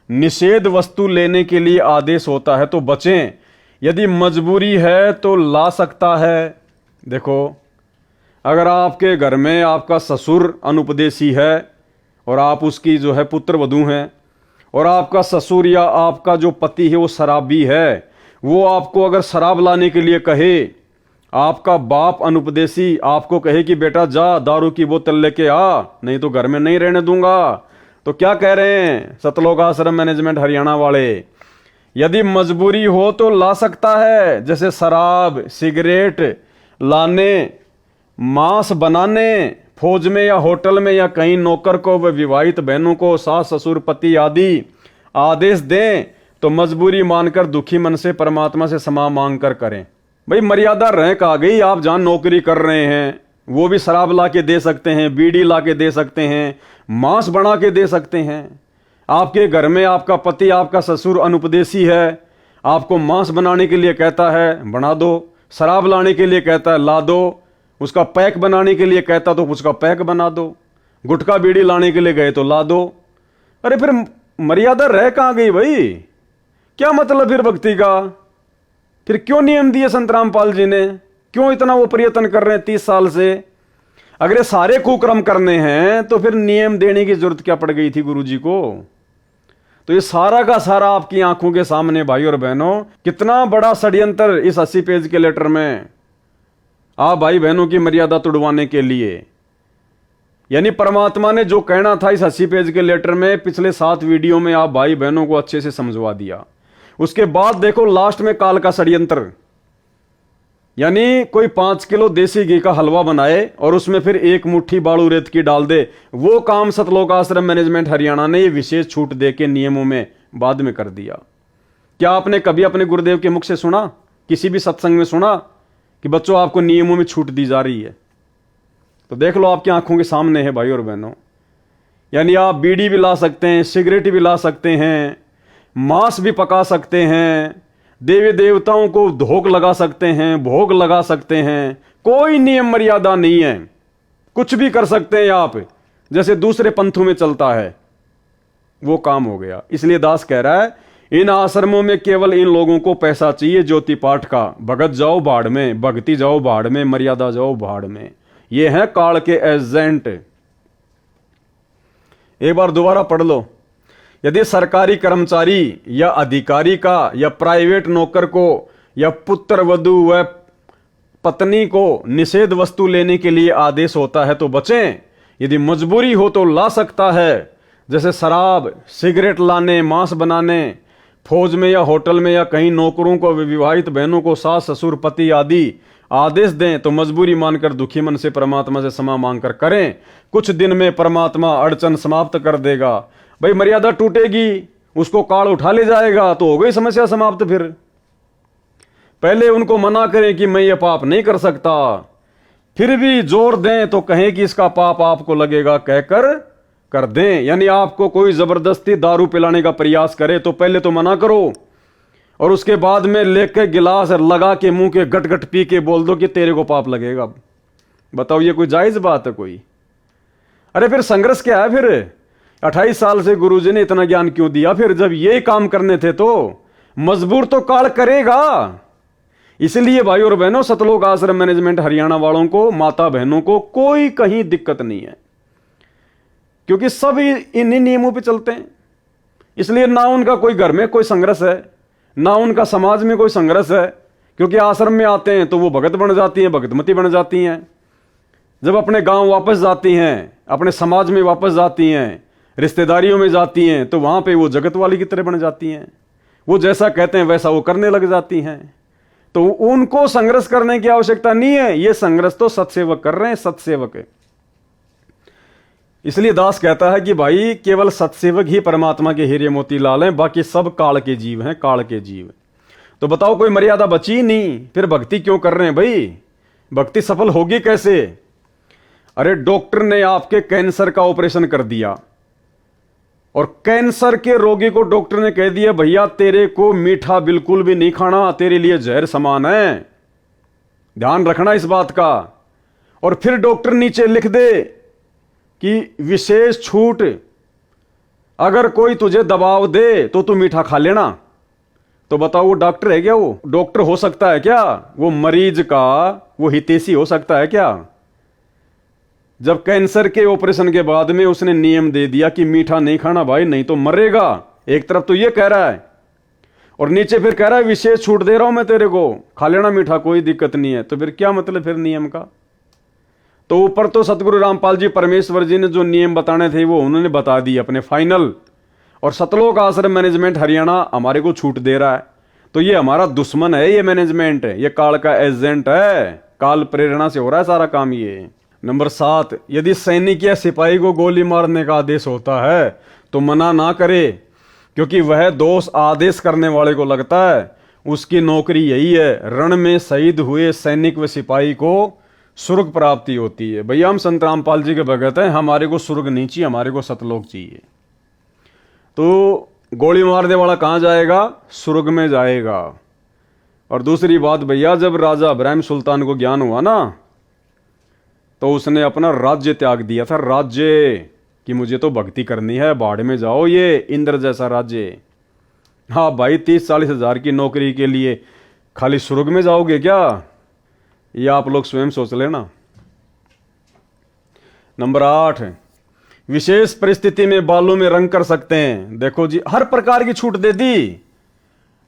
Speaker 1: निषेध वस्तु लेने के लिए आदेश होता है तो बचें। यदि मजबूरी है तो ला सकता है। देखो, अगर आपके घर में आपका ससुर अनुपदेशी है और आप उसकी जो है पुत्र वधू हैं, और आपका ससुर या आपका जो पति है वो शराबी है, वो आपको अगर शराब लाने के लिए कहे, आपका बाप अनुपदेशी आपको कहे कि बेटा जा दारू की बोतल लेके आ, नहीं तो घर में नहीं रहने दूंगा, तो क्या कह रहे हैं सतलोक आश्रम मैनेजमेंट हरियाणा वाले? यदि मजबूरी हो तो ला सकता है, जैसे शराब, सिगरेट लाने, मांस बनाने, फौज में या होटल में या कहीं नौकर को व विवाहित बहनों को सास ससुर पति आदि आदेश दें तो मजबूरी मानकर दुखी मन से परमात्मा से क्षमा मांग कर करें। भाई मर्यादा रैंक आ गई। आप जहां नौकरी कर रहे हैं वो भी शराब ला के दे सकते हैं, बीड़ी ला के दे सकते हैं, मांस बना के दे सकते हैं। आपके घर में आपका पति, आपका ससुर अनुपदेशी है, आपको मांस बनाने के लिए कहता है बना दो, शराब लाने के लिए कहता है ला दो, उसका पैक बनाने के लिए कहता तो उसका पैक बना दो, गुटखा बीड़ी लाने के लिए गए तो ला दो। अरे फिर मर्यादा रह कहां गई भाई? क्या मतलब फिर भक्ति का? फिर क्यों नियम दिए संत रामपाल जी ने? क्यों इतना वो प्रयत्न कर रहे हैं 30 साल से? अगर ये सारे कुकर्म करने हैं तो फिर नियम देने की जरूरत क्या पड़ गई थी गुरु जी को? तो ये सारा का सारा आपकी आंखों के सामने भाई और बहनों, कितना बड़ा षड्यंत्र इस 80 पेज के लेटर में, आप भाई बहनों की मर्यादा तुड़वाने के लिए। यानी परमात्मा ने जो कहना था इस 80 पेज के लेटर में, पिछले 7 वीडियो में आप भाई बहनों को अच्छे से समझवा दिया। उसके बाद देखो लास्ट में काल का षड्यंत्र, यानी कोई 5 किलो देसी घी का हलवा बनाए और उसमें फिर 1 मुट्ठी बालू रेत की डाल दे। वो काम सतलोक आश्रम मैनेजमेंट हरियाणा ने ये विशेष छूट दे के नियमों में बाद में कर दिया। क्या आपने कभी अपने गुरुदेव के मुख से सुना, किसी भी सत्संग में सुना कि बच्चों आपको नियमों में छूट दी जा रही है? तो देख लो, आपकी आंखों के सामने है भाई और बहनों। यानी आप बीड़ी भी ला सकते हैं, सिगरेट भी ला सकते हैं, मांस भी पका सकते हैं, देवी देवताओं को धोख लगा सकते हैं, भोग लगा सकते हैं, कोई नियम मर्यादा नहीं है, कुछ भी कर सकते हैं आप, जैसे दूसरे पंथों में चलता है वो काम हो गया। इसलिए दास कह रहा है इन आश्रमों में केवल इन लोगों को पैसा चाहिए, ज्योति पाठ का, भगत जाओ भाड़ में, भक्ति जाओ भाड़ में, मर्यादा जाओ भाड़ में। ये हैं काल के एजेंट। एक बार दोबारा पढ़ लो। यदि सरकारी कर्मचारी या अधिकारी का या प्राइवेट नौकर को या पुत्र वधू व पत्नी को निषेध वस्तु लेने के लिए आदेश होता है तो बचें। यदि मजबूरी हो तो ला सकता है, जैसे शराब, सिगरेट लाने, मांस बनाने, फौज में या होटल में या कहीं नौकरों को, विवाहित बहनों को सास ससुर पति आदि आदेश दें तो मजबूरी मानकर दुखी मन से परमात्मा से क्षमा मांगकर करें। कुछ दिन में परमात्मा अड़चन समाप्त कर देगा। भाई मर्यादा टूटेगी, उसको काल उठा ले जाएगा तो हो गई समस्या समाप्त। फिर पहले उनको मना करें कि मैं ये पाप नहीं कर सकता, फिर भी जोर दें तो कहें कि इसका पाप आपको लगेगा, कहकर कर दें। यानी आपको कोई जबरदस्ती दारू पिलाने का प्रयास करे तो पहले तो मना करो और उसके बाद में लेके गिलास लगा के मुंह के गट गट पी के बोल दो कि तेरे को पाप लगेगा। बताओ ये कोई जायज बात है कोई? अरे फिर संघर्ष क्या है? फिर 28 साल से गुरुजी ने इतना ज्ञान क्यों दिया? फिर जब ये काम करने थे तो मजबूर तो काल करेगा। इसलिए भाई और बहनों, सतलोक आश्रम मैनेजमेंट हरियाणा वालों को, माता बहनों को कोई कहीं दिक्कत नहीं है, क्योंकि सब इन्हीं नियमों पे चलते हैं। इसलिए ना उनका कोई घर में कोई संघर्ष है, ना उनका समाज में कोई संघर्ष है, क्योंकि आश्रम में आते हैं तो वो भगत बन जाती हैं, भगतमती बन जाती हैं। जब अपने गांव वापस जाती हैं, अपने समाज में वापस जाती हैं, रिश्तेदारियों में जाती हैं, तो वहां पे वो जगत वाली की तरह बन जाती हैं। वो जैसा कहते हैं वैसा वो करने लग जाती हैं। तो उनको संघर्ष करने की आवश्यकता नहीं है। ये संघर्ष तो सत्सेवक कर रहे हैं, सत्सेवक है। इसलिए दास कहता है कि भाई केवल सत्सेवक ही परमात्मा के हीरे मोती लाल हैं, बाकी सब काल के जीव हैं, काल के जीव। तो बताओ कोई मर्यादा बची नहीं, फिर भक्ति क्यों कर रहे हैं भाई? भक्ति सफल होगी कैसे? अरे डॉक्टर ने आपके कैंसर का ऑपरेशन कर दिया और कैंसर के रोगी को डॉक्टर ने कह दिया भैया तेरे को मीठा बिल्कुल भी नहीं खाना, तेरे लिए जहर समान है, ध्यान रखना इस बात का। और फिर डॉक्टर नीचे लिख दे कि विशेष छूट, अगर कोई तुझे दबाव दे तो तू मीठा खा लेना। तो बताओ वो डॉक्टर है क्या? वो डॉक्टर हो सकता है क्या? वो मरीज का वो हितैषी हो सकता है क्या? जब कैंसर के ऑपरेशन के बाद में उसने नियम दे दिया कि मीठा नहीं खाना भाई, नहीं तो मरेगा। एक तरफ तो ये कह रहा है और नीचे फिर कह रहा है विशेष छूट दे रहा हूं मैं तेरे को, खा लेना मीठा, कोई दिक्कत नहीं है। तो फिर क्या मतलब फिर नियम का? तो ऊपर तो सतगुरु रामपाल जी परमेश्वर जी ने जो नियम बताने थे वो उन्होंने बता दिए अपने फाइनल, और सतलोक आश्रम मैनेजमेंट हरियाणा हमारे को छूट दे रहा है। तो ये हमारा दुश्मन है, ये मैनेजमेंट है, ये काल का एजेंट है, काल प्रेरणा से हो रहा है सारा काम ये। नंबर 7, यदि सैनिक या सिपाही को गोली मारने का आदेश होता है तो मना ना करे, क्योंकि वह दोष आदेश करने वाले को लगता है। उसकी नौकरी यही है, रण में शहीद हुए सैनिक व सिपाही को स्वर्ग प्राप्ति होती है। भैया हम संत रामपाल जी के भगत हैं, हमारे को स्वर्ग नहीं चाहिए, हमारे को सतलोक चाहिए। तो गोली मारने वाला कहाँ जाएगा? स्वर्ग में जाएगा। और दूसरी बात भैया, जब राजा इब्राहिम सुल्तान को ज्ञान हुआ ना तो उसने अपना राज्य त्याग दिया था, राज्य कि मुझे तो भक्ति करनी है, बाढ़ में जाओ, ये इंद्र जैसा राज्य। हाँ भाई 30-40 हजार की नौकरी के लिए खाली स्वर्ग में जाओगे क्या? ये आप लोग स्वयं सोच लेना। नंबर 8, विशेष परिस्थिति में बालों में रंग कर सकते हैं। देखो जी, हर प्रकार की छूट दे दी।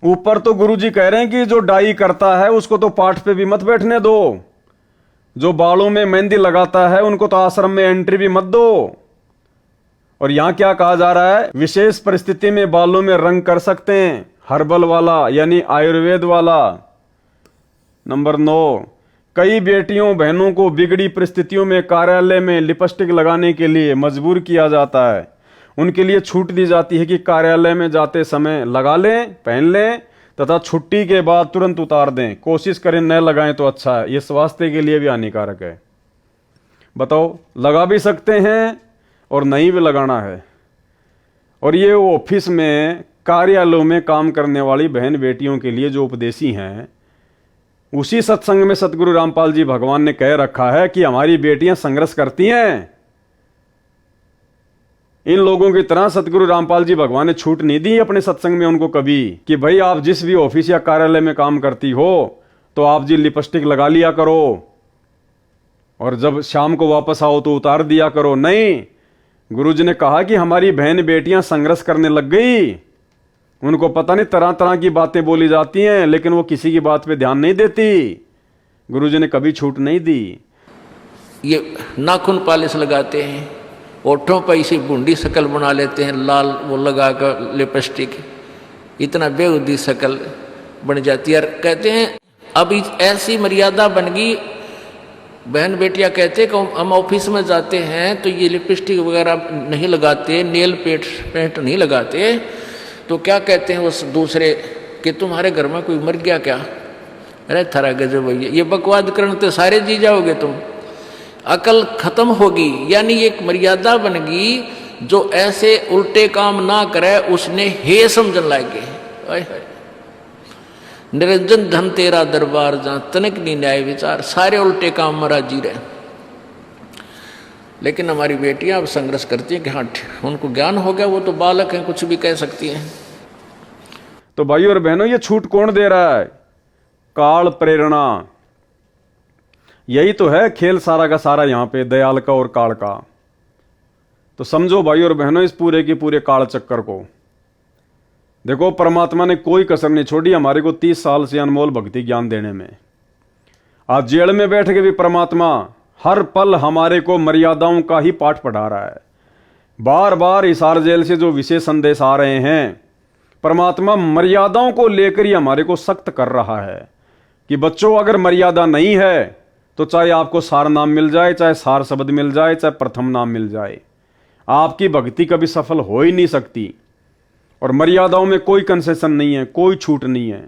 Speaker 1: ऊपर तो गुरुजी कह रहे हैं कि जो डाई करता है उसको तो पाठ पे भी मत बैठने दो, जो बालों में मेहंदी लगाता है उनको तो आश्रम में एंट्री भी मत दो। और यहां क्या कहा जा रहा है, विशेष परिस्थिति में बालों में रंग कर सकते हैं, हर्बल वाला यानी आयुर्वेद वाला। नंबर 9, कई बेटियों बहनों को बिगड़ी परिस्थितियों में कार्यालय में लिपस्टिक लगाने के लिए मजबूर किया जाता है। उनके लिए छूट दी जाती है कि कार्यालय में जाते समय लगा लें, पहन लें तथा छुट्टी के बाद तुरंत उतार दें। कोशिश करें न लगाएं तो अच्छा है, ये स्वास्थ्य के लिए भी हानिकारक है। बताओ, लगा भी सकते हैं और नहीं भी लगाना है। और ये ऑफिस में, कार्यालयों में काम करने वाली बहन बेटियों के लिए जो उपदेशी हैं, उसी सत्संग में सतगुरु रामपाल जी भगवान ने कह रखा है कि हमारी बेटियां संघर्ष करती हैं। इन लोगों की तरह सतगुरु रामपाल जी भगवान ने छूट नहीं दी अपने सत्संग में उनको कभी कि भाई आप जिस भी ऑफिस या कार्यालय में काम करती हो तो आप जी लिपस्टिक लगा लिया करो और जब शाम को वापस आओ तो उतार दिया करो। नहीं, गुरुजी ने कहा कि हमारी बहन बेटियां संघर्ष करने लग गई। उनको पता नहीं तरह तरह की बातें बोली जाती हैं, लेकिन वो किसी की बात पे ध्यान नहीं देती। गुरुजी ने कभी छूट नहीं दी।
Speaker 2: ये नाखून पॉलिश लगाते हैं, ओठों पर इसी बूंदी शक्ल बना लेते हैं, लाल वो लगा कर लिपस्टिक, इतना बेहुदी शक्ल बन जाती है। कहते हैं अब ऐसी मर्यादा बन गई, बहन बेटियां कहते हैं कि हम ऑफिस में जाते हैं तो ये लिपस्टिक वगैरह नहीं लगाते, नेल पेंट नहीं लगाते, तो क्या कहते हैं उस दूसरे कि तुम्हारे घर में कोई मर गया क्या? अरे थारा गजब भैया, ये बकवाद करने तो सारे जी जाओगे तुम, अकल खत्म होगी। यानी एक मर्यादा बन गई, जो ऐसे उल्टे काम ना करे उसने हे समझन लागे। निरंजन धन तेरा दरबार जहां तनिक नहीं न्याय विचार, सारे उल्टे काम में राजी रहे। लेकिन हमारी बेटियां अब संघर्ष करती हैं कि हाँ उनको ज्ञान हो गया, वो तो बालक हैं, कुछ भी कह सकती हैं।
Speaker 1: तो भाई और बहनों, ये छूट कौन दे रहा है? काल प्रेरणा। यही तो है खेल सारा का सारा यहां पे, दयाल का और काल का। तो समझो भाई और बहनों इस पूरे के पूरे काल चक्कर को। देखो, परमात्मा ने कोई कसर नहीं छोड़ी हमारे को 30 साल से अनमोल भक्ति ज्ञान देने में। आज जेल में बैठ के भी परमात्मा हर पल हमारे को मर्यादाओं का ही पाठ पढ़ा रहा है। बार बार हिसार जेल से जो विशेष संदेश आ रहे हैं, परमात्मा मर्यादाओं को लेकर ही हमारे को सख्त कर रहा है कि बच्चों, अगर मर्यादा नहीं है तो चाहे आपको सार नाम मिल जाए, चाहे सार शब्द मिल जाए, चाहे प्रथम नाम मिल जाए, आपकी भक्ति कभी सफल हो ही नहीं सकती। और मर्यादाओं में कोई कंसेशन नहीं है, कोई छूट नहीं है।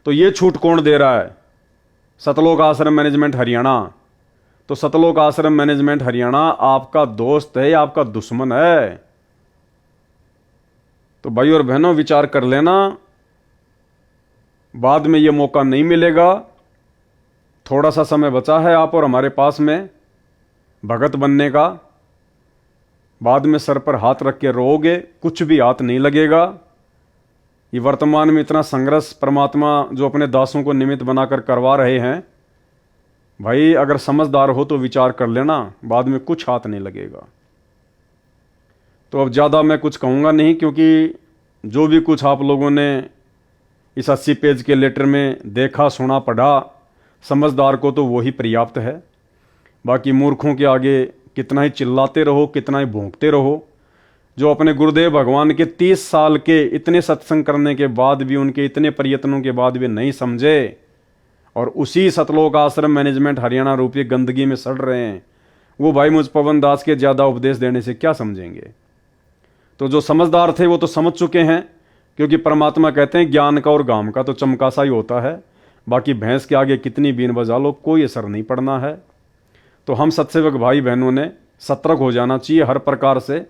Speaker 1: तो ये छूट कौन दे रहा है? सतलोक आश्रम मैनेजमेंट हरियाणा। तो सतलोक आश्रम मैनेजमेंट हरियाणा आपका दोस्त है, आपका दुश्मन है? तो भाई और बहनों विचार कर लेना, बाद में ये मौका नहीं मिलेगा। थोड़ा सा समय बचा है आप और हमारे पास में भगत बनने का। बाद में सर पर हाथ रख के रोओगे, कुछ भी हाथ नहीं लगेगा। ये वर्तमान में इतना संघर्ष परमात्मा जो अपने दासों को निमित्त बनाकर करवा रहे हैं, भाई अगर समझदार हो तो विचार कर लेना, बाद में कुछ हाथ नहीं लगेगा। तो अब ज़्यादा मैं कुछ कहूँगा नहीं, क्योंकि जो भी कुछ आप लोगों ने इस 80 पेज के लेटर में देखा, सुना, पढ़ा, समझदार को तो वही पर्याप्त है। बाकी मूर्खों के आगे कितना ही चिल्लाते रहो, कितना ही भौंकते रहो। जो अपने गुरुदेव भगवान के 30 साल के इतने सत्संग करने के बाद भी, उनके इतने प्रयत्नों के बाद भी नहीं समझे और उसी सतलोक आश्रम मैनेजमेंट हरियाणा रूपी गंदगी में सड़ रहे हैं, वो भाई मुझ पवन दास के ज़्यादा उपदेश देने से क्या समझेंगे? तो जो समझदार थे वो तो समझ चुके हैं, क्योंकि परमात्मा कहते हैं ज्ञान का और गाम का तो चमका सा ही होता है, बाकी भैंस के आगे कितनी बीन बजा लो कोई असर नहीं पड़ना है। तो हम सत्सेवक भाई बहनों ने सतर्क हो जाना चाहिए हर प्रकार से।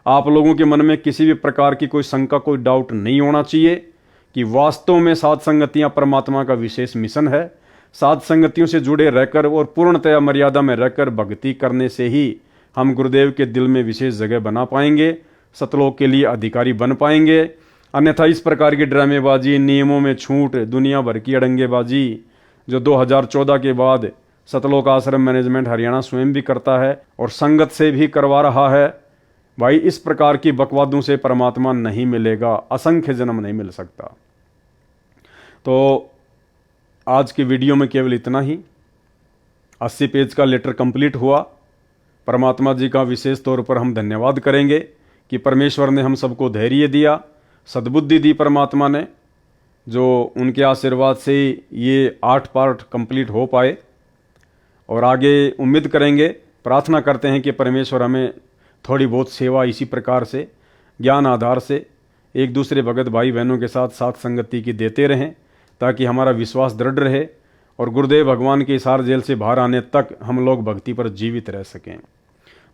Speaker 1: आप लोगों के मन में किसी भी प्रकार की कोई शंका, कोई डाउट नहीं होना चाहिए कि वास्तव में साध संगतियाँ परमात्मा का विशेष मिशन है। साध संगतियों से जुड़े रहकर और पूर्णतया मर्यादा में रहकर भक्ति करने से ही हम गुरुदेव के दिल में विशेष जगह बना पाएंगे, सतलोक के लिए अधिकारी बन पाएंगे। अन्यथा इस प्रकार की ड्रामेबाजी, नियमों में छूट, दुनिया भर की अड़ंगेबाजी जो 2014 के बाद सतलोक आश्रम मैनेजमेंट हरियाणा स्वयं भी करता है और संगत से भी करवा रहा है, भाई इस प्रकार की बकवादों से परमात्मा नहीं मिलेगा, असंख्य जन्म नहीं मिल सकता। तो आज की वीडियो में केवल इतना ही। 80 पेज का लेटर कंप्लीट हुआ। परमात्मा जी का विशेष तौर पर हम धन्यवाद करेंगे कि परमेश्वर ने हम सबको धैर्य दिया, सद्बुद्धि दी परमात्मा ने, जो उनके आशीर्वाद से ये 8 पार्ट कंप्लीट हो पाए। और आगे उम्मीद करेंगे, प्रार्थना करते हैं कि परमेश्वर हमें थोड़ी बहुत सेवा इसी प्रकार से ज्ञान आधार से एक दूसरे भगत भाई बहनों के साथ साथ संगति की देते रहें, ताकि हमारा विश्वास दृढ़ रहे और गुरुदेव भगवान के हिसार जेल से बाहर आने तक हम लोग भक्ति पर जीवित रह सकें।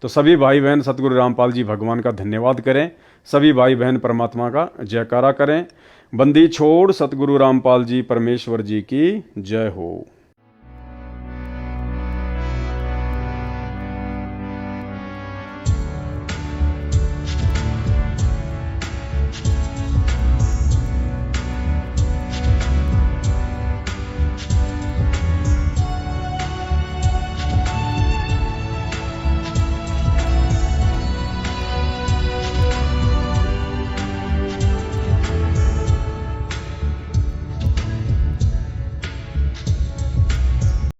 Speaker 1: तो सभी भाई बहन सतगुरु रामपाल जी भगवान का धन्यवाद करें, सभी भाई बहन परमात्मा का जयकारा करें। बंदी छोड़ सतगुरु रामपाल जी परमेश्वर जी की जय हो।